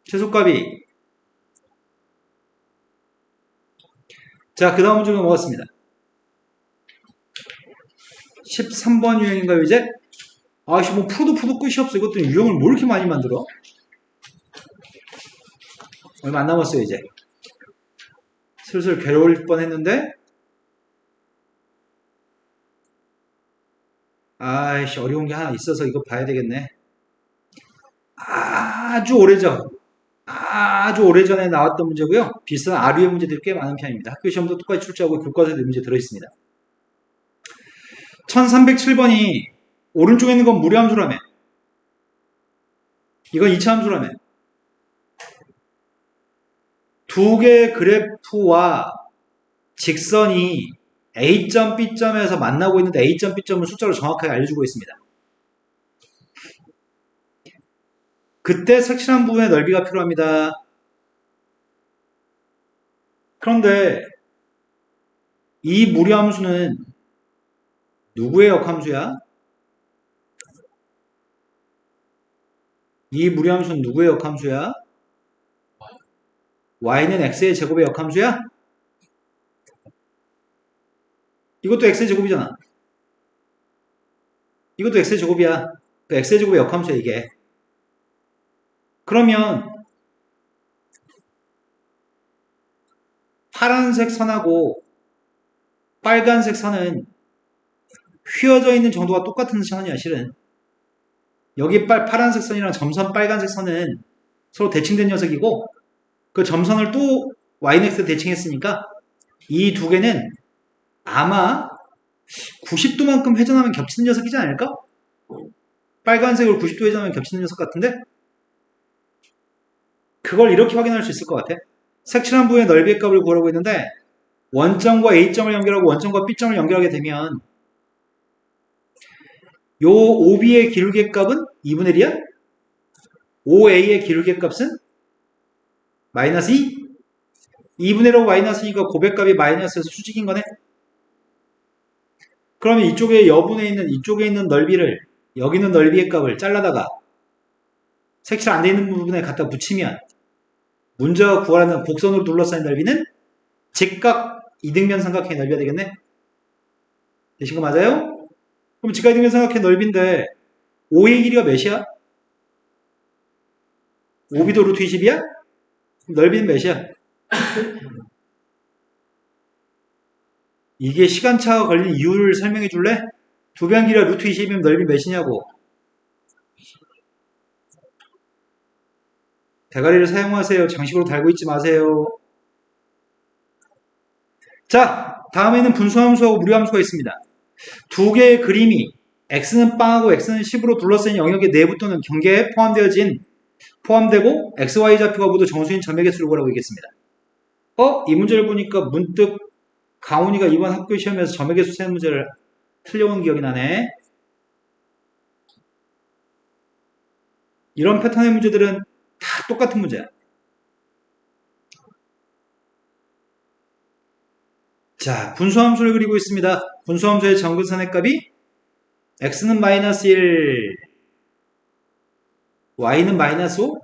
최소값이 자, 그 다음 문제가 뭐였습니다? 13번 유형인가요 이제? 아씨 뭐 풀도 끝이 없어. 이것도 유형을 뭐 이렇게 많이 만들어? 얼마 안 남았어요 이제. 슬슬 괴로울 뻔했는데 아이씨 어려운 게 하나 있어서 이거 봐야 되겠네. 아주 오래전에 나왔던 문제고요. 비슷한 아류의 문제들이 꽤 많은 편입니다. 학교 시험도 똑같이 출제하고 교과서에도 문제 들어있습니다. 1307번이 오른쪽에 있는 건 무리함수라며. 이건 2차 함수라며. 두 개의 그래프와 직선이 A점, B점에서 만나고 있는데 A점, B점을 숫자로 정확하게 알려주고 있습니다. 그때 색칠한 부분의 넓이가 필요합니다. 그런데 이 무리함수는 누구의 역함수야? 이 무리함수는 누구의 역함수야? y는 x의 제곱의 역함수야? 이것도 x의 제곱이잖아. 이것도 x의 제곱이야. 그 x의 제곱의 역함수야 이게. 그러면 파란색 선하고 빨간색 선은 휘어져 있는 정도가 똑같은 선이야 실은. 여기 파란색 선이랑 점선 빨간색 선은 서로 대칭된 녀석이고 그 점선을 또 y는 x에 대칭했으니까 이 두 개는 아마 90도만큼 회전하면 겹치는 녀석이지 않을까? 빨간색으로 90도 회전하면 겹치는 녀석 같은데? 그걸 이렇게 확인할 수 있을 것 같아. 색칠한 부분의 넓이의 값을 구하라고 했는데 원점과 A점을 연결하고 원점과 B점을 연결하게 되면 요 OB의 기울기의 값은 2분의 1이야? OA의 기울기의 값은 마이너스 2? 2분의 1하고 마이너스 2가 고백값이 마이너스에서 수직인 거네? 그러면 이쪽에 이쪽에 있는 넓이를 여기 있는 넓이의 값을 잘라다가 색칠 안 돼 있는 부분에 갖다 붙이면 문제가 구하라는 곡선으로 둘러싸인 넓이는 직각 이등변 삼각형의 넓이가 되겠네? 되신 거 맞아요? 그럼 직각 이등변 삼각형의 넓이인데 O의 길이가 몇이야? OB도 루트 20이야? 그럼 넓이는 몇이야? 이게 시간차가 걸리는 이유를 설명해 줄래? 두 변 길이가 루트 20이면 넓이 몇이냐고. 대가리를 사용하세요. 장식으로 달고 있지 마세요. 자, 다음에는 분수함수하고 무리함수가 있습니다. 두 개의 그림이 x는 빵하고 x는 10으로 둘러싸인 영역의 내부 또는 경계에 포함되고 xy 좌표가 모두 정수인 점의 개수를 구하라고 얘기했습니다. 이 문제를 보니까 문득 가훈이가 이번 학교 시험에서 점의 개수 세는 문제를 틀려온 기억이 나네. 이런 패턴의 문제들은 다 똑같은 문제야. 자, 분수함수를 그리고 있습니다. 분수함수의 정근선의 값이 x는 마이너스 1, y는 마이너스 5?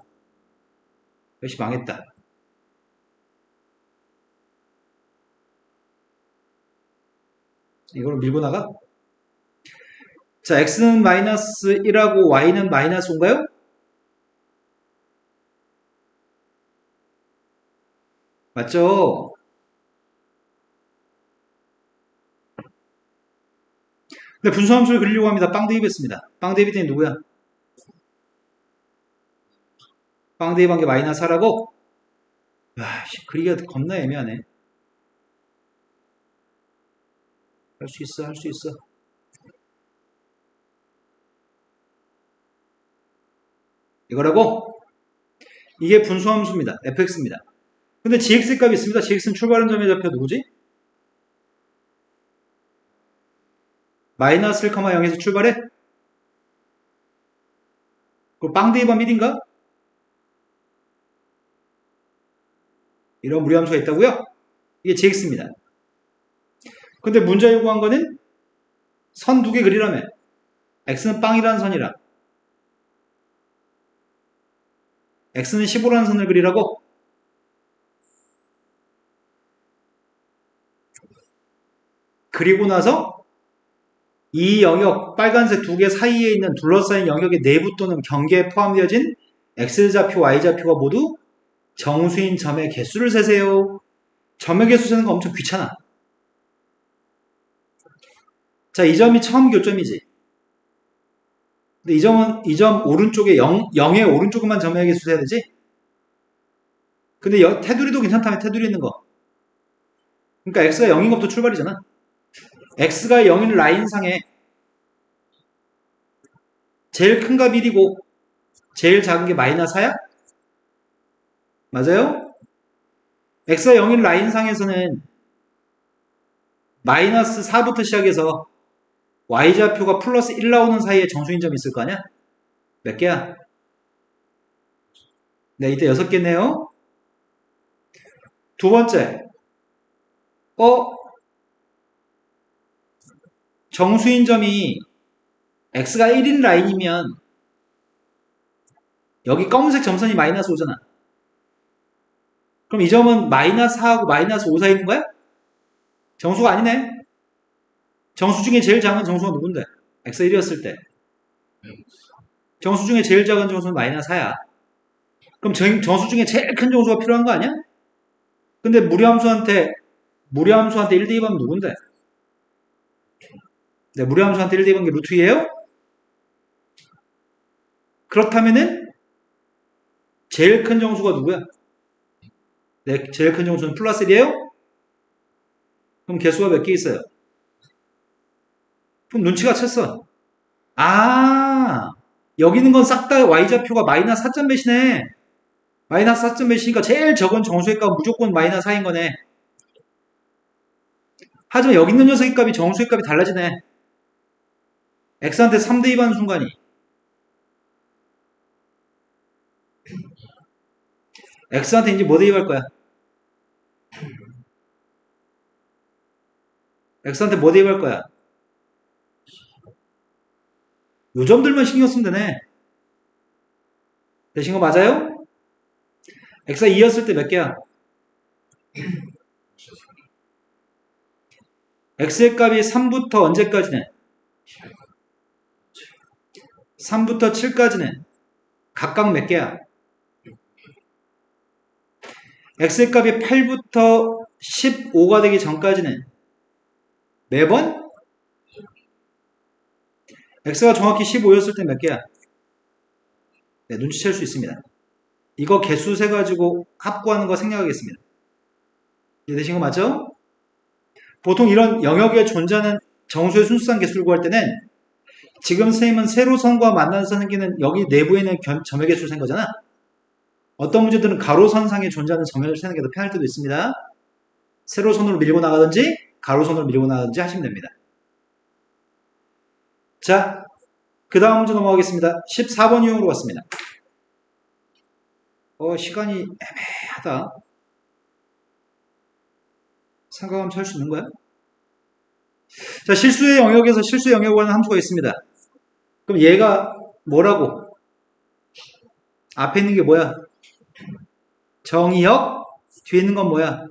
역시 망했다. 이걸 밀고 나가? 자, x는 마이너스 1하고 y는 마이너스 5인가요? 맞죠? 근데 분수함수를 그리려고 합니다. 빵 대입했습니다. 빵 대입했더니 누구야? 빵 대입한 게 마이너스 4라고? 야, 그리기가 겁나 애매하네. 할 수 있어, 할 수 있어. 이거라고? 이게 분수함수입니다. fx입니다. 근데 gx 값이 있습니다. gx는 출발한 점의 좌표 누구지? 마이너스 1, 0에서 출발해? 그럼 빵 대입한 1인가? 이런 무리함수가 있다고요? 이게 gx입니다. 근데 문제 요구한 거는 선 두 개 그리라며. x는 빵이라는 선이라. x는 15라는 선을 그리라고? 그리고 나서 이 영역, 빨간색 두 개 사이에 있는 둘러싸인 영역의 내부 또는 경계에 포함되어진 x좌표, y좌표가 모두 정수인 점의 개수를 세세요. 점의 개수 세는 거 엄청 귀찮아. 자, 이 점이 처음 교점이지. 근데 이 점 오른쪽에 0의 오른쪽만 점의 개수 세야 되지? 근데 테두리도 괜찮다면 테두리 있는 거. 그러니까 x가 0인 것부터 출발이잖아. x가 0인 라인상에 제일 큰 값 1이고 제일 작은 게 마이너스 4야? 맞아요? x가 0인 라인상에서는 마이너스 4부터 시작해서 y좌표가 플러스 1 나오는 사이에 정수인 점이 있을 거 아니야? 몇 개야? 네, 이때 6개네요. 두 번째, 정수인 점이 x가 1인 라인이면 여기 검은색 점선이 마이너스 5잖아. 그럼 이 점은 마이너스 4하고 마이너스 5 사이에 있는 거야? 정수가 아니네. 정수 중에 제일 작은 정수가 누군데? x가 1이었을 때. 정수 중에 제일 작은 정수는 마이너스 4야. 그럼 정수 중에 제일 큰 정수가 필요한 거 아니야? 근데 무리함수한테 1 대입하면 누군데? 네, 무리함수한테 1 대입한 게 루트 2예요? 그렇다면은 제일 큰 정수가 누구야? 네, 제일 큰 정수는 플러스 1이에요? 그럼 개수가 몇 개 있어요? 그럼 눈치가 챘어. 여기 있는 건 싹 다 y좌표가 마이너스 4점 몇이네. 마이너스 4점 몇이니까 제일 적은 정수의 값은 무조건 마이너스 4인 거네. 하지만 여기 있는 녀석의 값이 정수의 값이 달라지네. x한테 3 대입하는 순간이 x한테 이제 뭐 대입할 거야? x한테 뭐 대입할 거야? 요 점들만 신경 쓰면 되네. 되신 거 맞아요? x가 2였을 때 몇 개야? x의 값이 3부터 언제까지네? 3부터 7까지는 각각 몇 개야? x의 값이 8부터 15가 되기 전까지는 매번? x가 정확히 15였을 때 몇 개야? 네, 눈치챌 수 있습니다. 이거 개수 세가지고 합구하는 거 생략하겠습니다. 이해되신 거 맞죠? 보통 이런 영역에 존재하는 정수의 순수한 개수를 구할 때는 지금 선생님은 세로선과 만나서 생기는 여기 내부에는 점의 개수를 센 거잖아. 어떤 문제들은 가로선상에 존재하는 점을 세는 게 더 편할 때도 있습니다. 세로선으로 밀고 나가든지 가로선으로 밀고 나가든지 하시면 됩니다. 자, 그 다음 문제 넘어가겠습니다. 14번 유형으로 왔습니다. 시간이 애매하다. 삼각함수 할 수 있는 거야? 자, 실수의 영역에서 실수의 영역에 관한 함수가 있습니다. 그럼 얘가 뭐라고? 앞에 있는 게 뭐야? 정의역, 뒤에 있는 건 뭐야?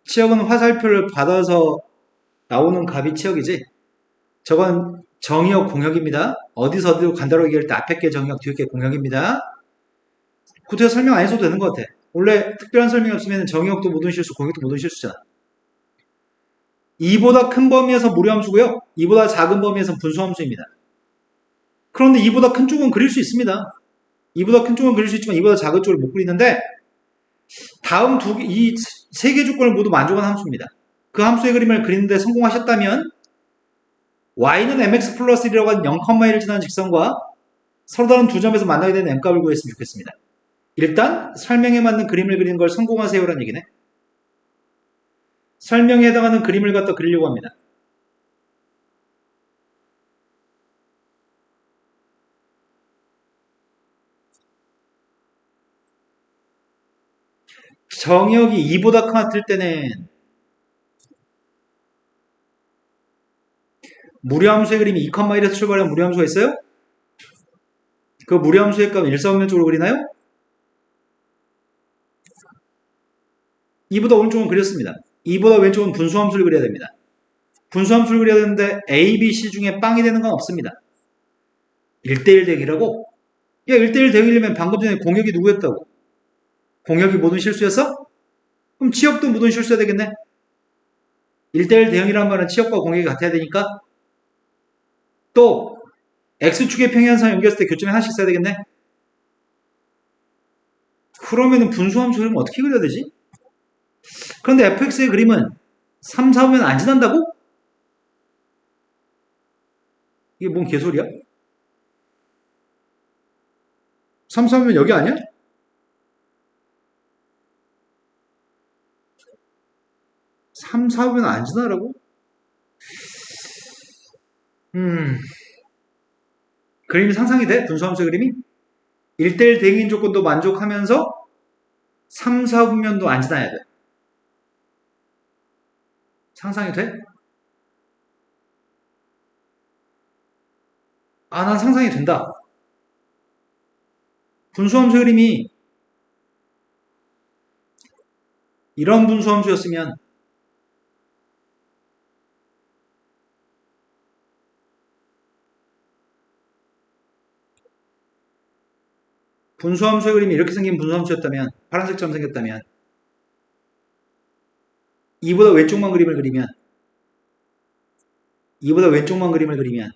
치역은 화살표를 받아서 나오는 값이 치역이지. 저건 정의역 공역입니다. 어디서 어디로 간다고 얘기할 때 앞에 게 정의역, 뒤에 게 공역입니다. 구태여 설명 안 해줘도 되는 것 같아. 원래 특별한 설명이 없으면 정의역도 모든 실수, 공역도 모든 실수잖아. 2보다 큰 범위에서 무료함수고요. 2보다 작은 범위에서 분수함수입니다. 그런데 2보다 큰 쪽은 그릴 수 있습니다. 2보다 큰 쪽은 그릴 수 있지만 2보다 작은 쪽을 못 그리는데 다음 이 세 개 조건을 모두 만족한 함수입니다. 그 함수의 그림을 그리는데 성공하셨다면 y는 mx 플러스 1이라고 하는 0,1을 지나는 직선과 서로 다른 두 점에서 만나게 되는 m값을 구했으면 좋겠습니다. 일단 설명에 맞는 그림을 그리는 걸 성공하세요라는 얘기네. 설명에 해당하는 그림을 갖다 그리려고 합니다. 정역이 2보다 같을 때는 무료함수의 그림이 2,1에서 출발한 무료함수가 있어요? 그 무료함수의 값은 일사분면적으로 그리나요? 2보다 오른쪽은 그렸습니다. 2보다 왼쪽은 분수함수를 그려야 됩니다. 분수함수를 그려야 되는데 A, B, C 중에 빵이 되는 건 없습니다. 1대1 대응이라고? 야, 1대1 대응이려면 방금 전에 공역이 누구였다고? 공역이 모든 실수였어? 그럼 치역도 모든 실수해야 되겠네? 1대1 대응이란 말은 치역과 공역이 같아야 되니까 또 X축의 평행한선 연결했을 때 교점에 하나씩 써야 되겠네? 그러면은 분수함수 그리면 어떻게 그려야 되지? 그런데 fx의 그림은 3, 4보면 안 지난다고? 이게 뭔 개소리야? 3, 4보면 여기 아니야? 3, 4보면 안 지나라고? 그림이 상상이 돼? 분수함수 그림이? 1대1 대응인 조건도 만족하면서 3, 4분면도 안 지나야 돼. 상상이 돼? 난 상상이 된다. 분수함수 그림이 이런 분수함수였으면 분수함수의 그림이 이렇게 생긴 분수함수였다면 파란색처럼 생겼다면 2보다 왼쪽만 그림을 그리면 2보다 왼쪽만 그림을 그리면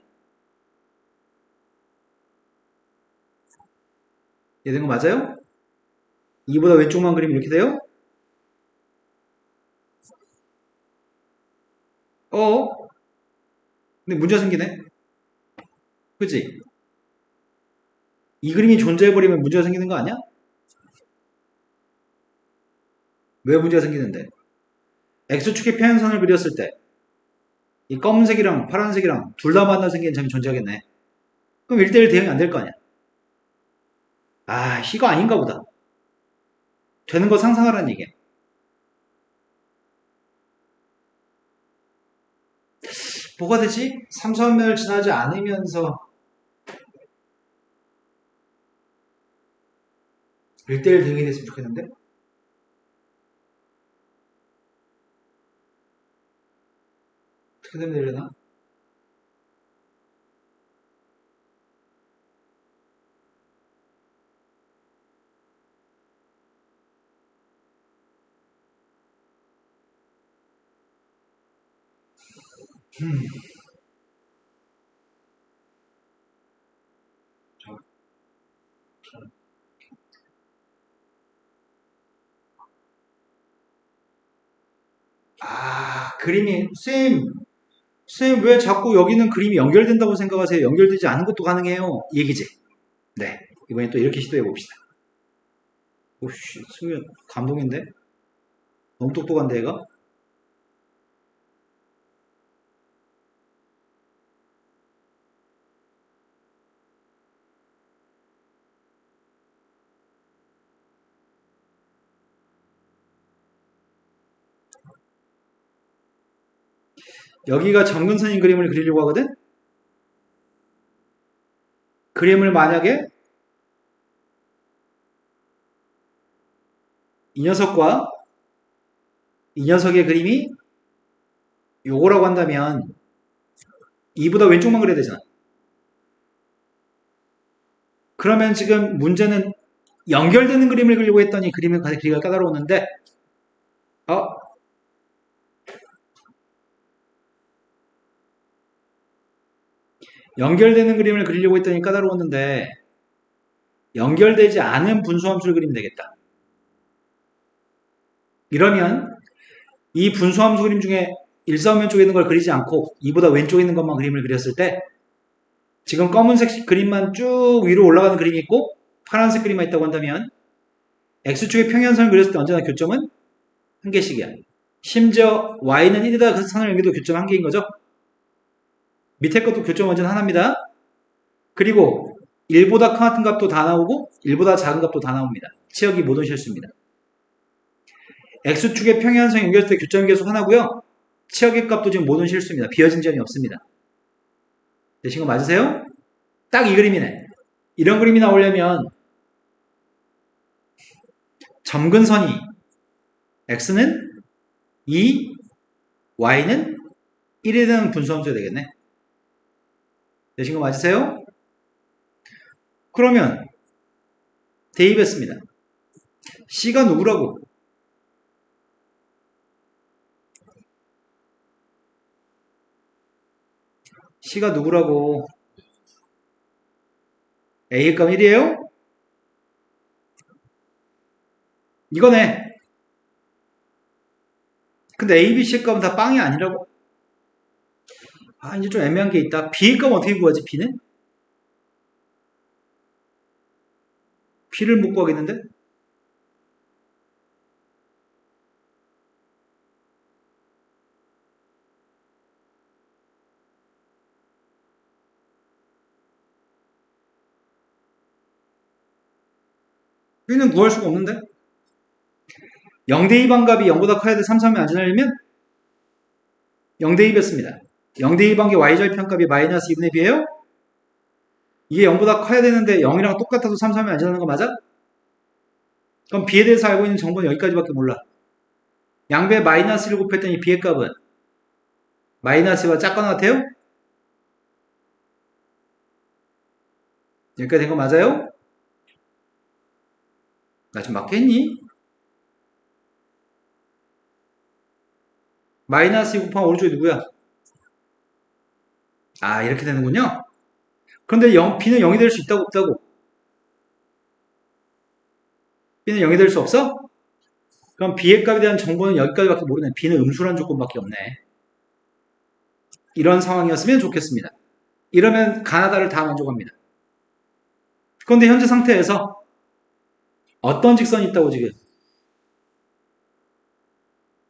이런 거 맞아요? 2보다 왼쪽만 그리면 이렇게 돼요? 근데 문제가 생기네. 그치? 이 그림이 존재해버리면 문제가 생기는 거 아니야? 왜 문제가 생기는데? X축의 평행선을 그렸을 때 이 검은색이랑 파란색이랑 둘 다 만나 생기는 점이 존재하겠네. 그럼 1대1 대응이 안 될 거 아니야? 이거 아닌가 보다. 되는 거 상상하라는 얘기야. 뭐가 되지? 3, 4면을 지나지 않으면서 1대1 대응이 됐으면 좋겠는데? 어떻게 되면 되려나? 그림이, 쌤, 왜 자꾸 여기는 그림이 연결된다고 생각하세요? 연결되지 않은 것도 가능해요. 이 얘기지. 네. 이번엔 또 이렇게 시도해 봅시다. 오씨, 승현, 감동인데? 너무 똑똑한데, 얘가? 여기가 점근선인 그림을 그리려고 하거든? 그림을 만약에 이 녀석과 이 녀석의 그림이 요거라고 한다면 이보다 왼쪽만 그려야 되잖아. 그러면 지금 문제는 연결되는 그림을 그리려고 했더니 그림을 그리기가 까다로웠는데 연결되는 그림을 그리려고 했더니 까다로웠는데 연결되지 않은 분수함수를 그리면 되겠다. 이러면 이 분수함수 그림 중에 일사분면 쪽에 있는 걸 그리지 않고 이보다 왼쪽에 있는 것만 그림을 그렸을 때 지금 검은색 그림만 쭉 위로 올라가는 그림이 있고 파란색 그림만 있다고 한다면 X축의 평행선을 그렸을 때 언제나 교점은 한 개씩이야. 심지어 Y는 1에다 그 선을 연결도 교점 한 개인 거죠. 밑에 것도 교점 원전 하나입니다. 그리고 1보다 큰 값도 다 나오고 1보다 작은 값도 다 나옵니다. 치역이 모든 실수입니다. X축의 평행선 연결했을 때 교점 계속 하나고요. 치역의 값도 지금 모든 실수입니다. 비어진 점이 없습니다. 되신 거 맞으세요? 딱 이 그림이네. 이런 그림이 나오려면 점근선이 X는 2, Y는 1에 대한 분수함수가 되겠네. 되신 거 맞으세요? 그러면 대입했습니다. C가 누구라고? C가 누구라고? A의 값 1이에요? 이거네. 근데 A, B, C의 값은 다 빵이 아니라고? 이제 좀 애매한 게 있다. B의 값은 어떻게 구하지, B는? B를 못 구하겠는데? B는 구할 수가 없는데? 0대2 반값이 0보다 커야 돼 3, 3이 안 지나려면 0대2였습니다. 0대2 반의 y절 편값이 마이너스 2분의 b예요? 이게 0보다 커야 되는데 0이랑 똑같아도 3, 3이 안 지나는 거 맞아? 그럼 b에 대해서 알고 있는 정보는 여기까지밖에 몰라. 양배 마이너스를 곱했더니 b의 값은 마이너스와 작거나 같아요? 여기까지 된 거 맞아요? 나 지금 맞겠니? 마이너스 2 곱하면 오른쪽이 누구야? 이렇게 되는군요. 그런데 b는 0이 될 수 있다고 없다고? b는 0이 될 수 없어? 그럼 b의 값에 대한 정보는 여기까지밖에 모르네. b는 음수란 조건밖에 없네. 이런 상황이었으면 좋겠습니다. 이러면 가나다를 다 만족합니다. 그런데 현재 상태에서 어떤 직선이 있다고 지금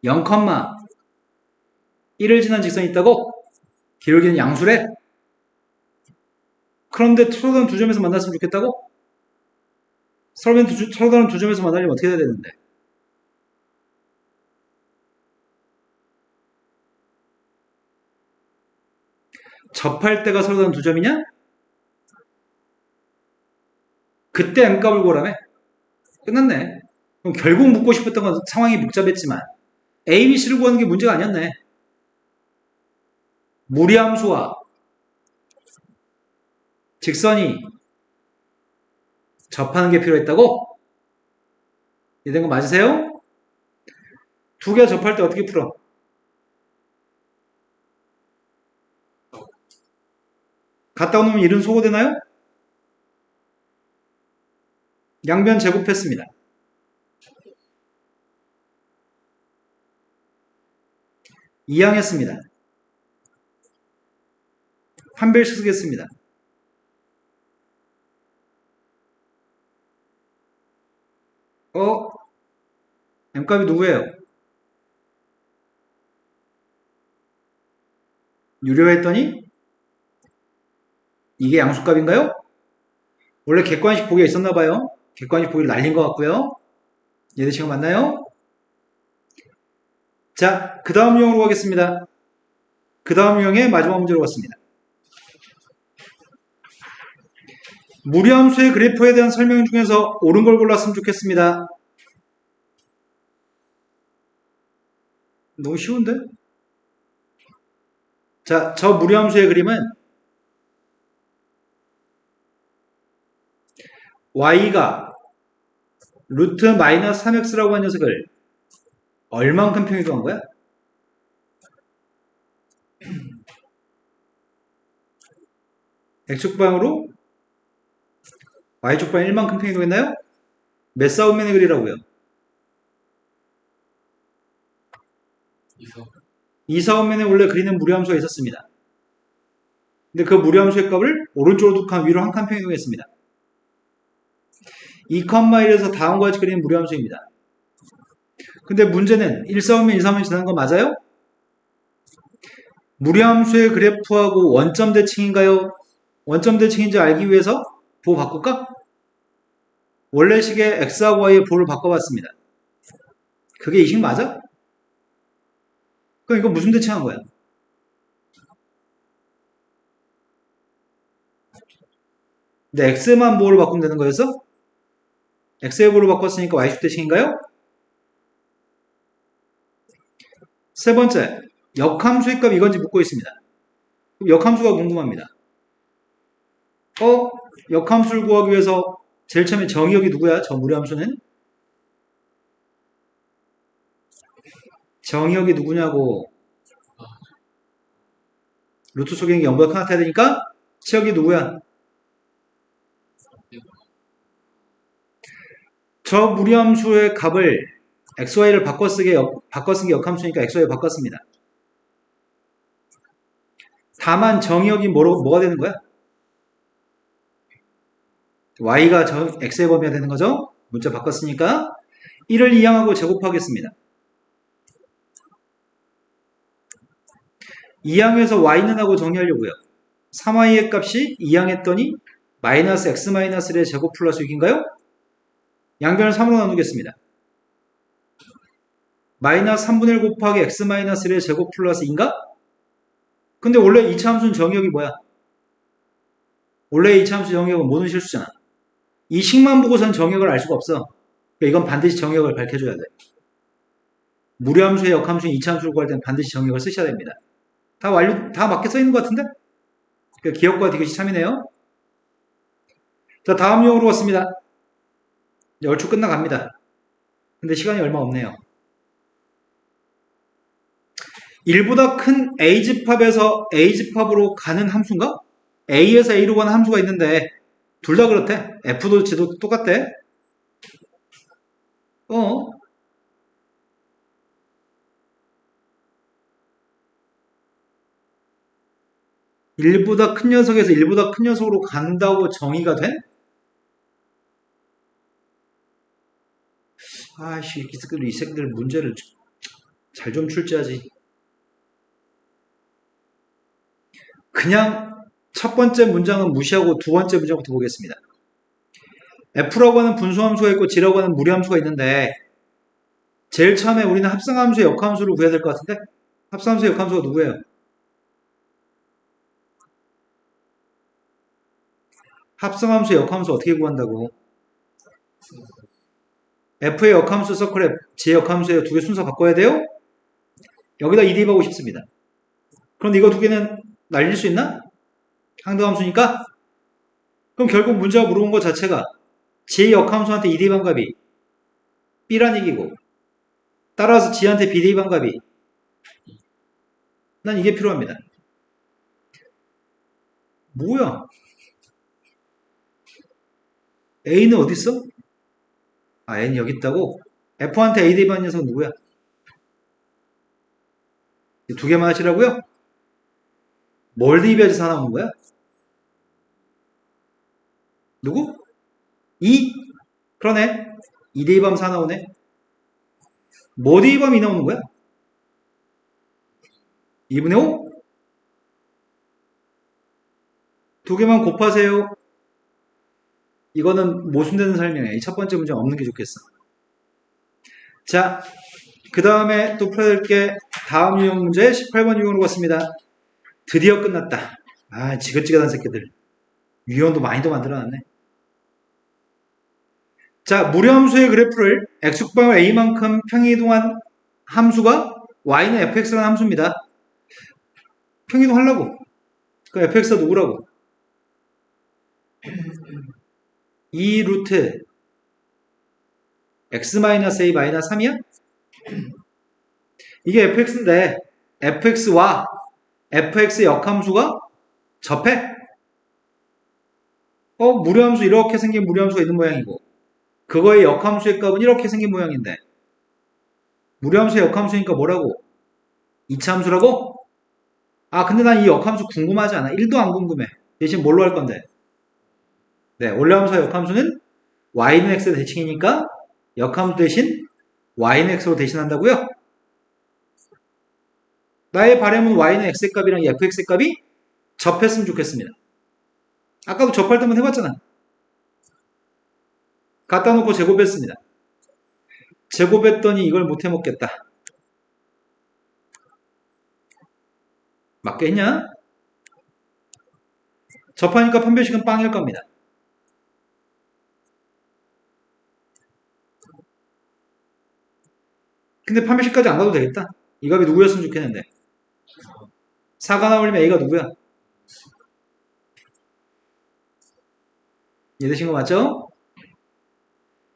0,1을 지난 직선이 있다고? 기울기는 양수래? 그런데 서로 다른 두 점에서 만났으면 좋겠다고? 서로 다른 두 점에서 만나려면 어떻게 해야 되는데? 접할 때가 서로 다른 두 점이냐? 그때 m값을 구하라며? 끝났네. 그럼 결국 묻고 싶었던 건 상황이 복잡했지만 A, B, C를 구하는 게 문제가 아니었네. 무리함수와 직선이 접하는 게 필요했다고? 이해된 거 맞으세요? 두 개가 접할 때 어떻게 풀어? 갖다 놓으면 1은 소거되나요? 양변 제곱했습니다. 2항했습니다. 판별식 쓰겠습니다. M값이 누구예요? 유료했더니 이게 양수값인가요? 원래 객관식 보기가 있었나봐요. 객관식 보기를 날린 것 같고요. 얘들 지금 맞나요? 자, 그 다음 유형으로 가겠습니다. 그 다음 유형의 마지막 문제로 갔습니다. 무리함수의 그래프에 대한 설명 중에서 옳은 걸 골랐으면 좋겠습니다. 너무 쉬운데? 자, 저 무리함수의 그림은 y가 루트 마이너스 3x라고 한 녀석을 얼만큼 평이동한 거야? x축방으로 y축방 1만큼 평이동했나요? 몇 사분면의 그리라고요? 2사분면에 원래 그리는 무리함수가 있었습니다. 근데 그 무리함수의 값을 오른쪽으로 2칸, 위로 1칸 평이동했습니다. 2,1에서 다음과 같이 그리는 무리함수입니다. 근데 문제는 1사분면, 2사분면 지나는 거 맞아요? 무리함수의 그래프하고 원점 대칭인가요? 원점 대칭인지 알기 위해서 보 바꿀까? 원래 식의 x하고 y의 보를 바꿔봤습니다. 그게 이 식 맞아? 그럼 이거 무슨 대칭한 거야? 근데 x만 보를 바꾸면 되는 거였어? x의 보를 바꿨으니까 y축 대칭인가요? 세 번째, 역함수의 값 이건지 묻고 있습니다. 그럼 역함수가 궁금합니다. 역함수를 구하기 위해서 제일 처음에 정의역이 누구야? 저 무리함수는? 정의역이 누구냐고. 루트 속에 있는 게 0보다 큰 같아야 되니까 치역이 누구야? 저 무리함수의 값을 xy를 바꿔쓴 게 역함수니까 xy 바꿨습니다. 다만 정의역이 뭐가 되는 거야? y가 x의 범위가 되는 거죠? 문자 바꿨으니까 1을 2항하고 제곱하겠습니다. 2항에서 y는 하고 정리하려고요. 3y의 값이 2항 했더니 마이너스 x 마이너스 1의 제곱 플러스 6인가요? 양변을 3으로 나누겠습니다. 마이너스 3분의 1 곱하기 x 마이너스 1의 제곱 플러스 2인가? 근데 원래 2차 함수는 정의역이 뭐야? 원래 2차 함수 정의역은 모든 실수잖아. 이 식만 보고선 정의역을 알 수가 없어. 그러니까 이건 반드시 정의역을 밝혀줘야 돼. 무리함수의 역함수인 2차 함수를 구할 때는 반드시 정의역을 쓰셔야 됩니다. 다 맞게 써있는 것 같은데? 그러니까 기억과 디귿이 참이네요. 자, 다음 유형으로 왔습니다. 얼추 끝나갑니다. 근데 시간이 얼마 없네요. 1보다 큰 A집합에서 A집합으로 가는 함수인가? A에서 A로 가는 함수가 있는데 둘 다 그렇대. F도 G도 똑같대. 1보다 큰 녀석에서 1보다 큰 녀석으로 간다고 정의가 돼? 아이씨, 이 새끼들 문제를 잘 좀 출제하지. 그냥 첫 번째 문장은 무시하고 두 번째 문장부터 보겠습니다. F라고 하는 분수함수가 있고 G라고 하는 무리함수가 있는데 제일 처음에 우리는 합성함수의 역함수를 구해야 될 것 같은데 합성함수의 역함수가 누구예요? 합성함수의 역함수 어떻게 구한다고? F의 역함수 서클에 G의 역함수에 두 개 순서 바꿔야 돼요? 여기다 2 대입하고 싶습니다. 그런데 이거 두 개는 날릴 수 있나? 항등함수니까? 그럼 결국 문제가 물어본 것 자체가 G의 역함수한테 2 대입한 값이 B란 얘기고 따라서 G한테 B 대입한 값이 난 이게 필요합니다. 뭐야? A는 어디 있어? N이 여기 있다고? F한테 A 대입한 녀석은 누구야? 두 개만 하시라고요? 뭘 대입해서 다 나오는 거야? 누구? 2? 그러네. 2 대입하면 4 나오네. 뭐 대입하면 2 나오는 거야? 2분의 5? 두 개만 곱하세요. 이거는 모순되는 설명이야. 이 첫 번째 문제는 없는 게 좋겠어. 자, 그 다음에 또 풀어야 될 게 다음 유형 문제 18번 유형으로 갔습니다. 드디어 끝났다. 아, 지긋지긋한 새끼들. 유형도 많이 더 만들어놨네. 자, 무료함수의 그래프를 x축방울 a만큼 평이동한 함수가 y는 fx라는 함수입니다. 평이동하려고. 그 fx가 누구라고? 2 루트 x-a 마이너스 3이야? 이게 fx인데 fx와 fx의 역함수가 접해? 무료함수 이렇게 생긴 무료함수가 있는 모양이고 그거의 역함수의 값은 이렇게 생긴 모양인데 무료함수의 역함수니까 뭐라고? 이차함수라고? 아 근데 난 이 역함수 궁금하지 않아. 1도 안 궁금해. 대신 뭘로 할 건데? 네, 원래함수와 역함수는 y는 x의 대칭이니까 역함수 대신 y는 x로 대신한다고요? 나의 바람은 y는 x의 값이랑 fx의 값이 접했으면 좋겠습니다. 아까도 접할 때만 해봤잖아. 갖다 놓고 제곱했습니다. 제곱했더니 이걸 못 해먹겠다. 맞겠냐? 접하니까 판별식은 빵일 겁니다. 근데 판별식까지 안 가도 되겠다. 이 값이 누구였으면 좋겠는데. 4가 나오려면 a가 누구야? 이해되신 거 맞죠?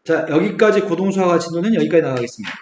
자, 여기까지 고동수화가 진도는 여기까지 나가겠습니다.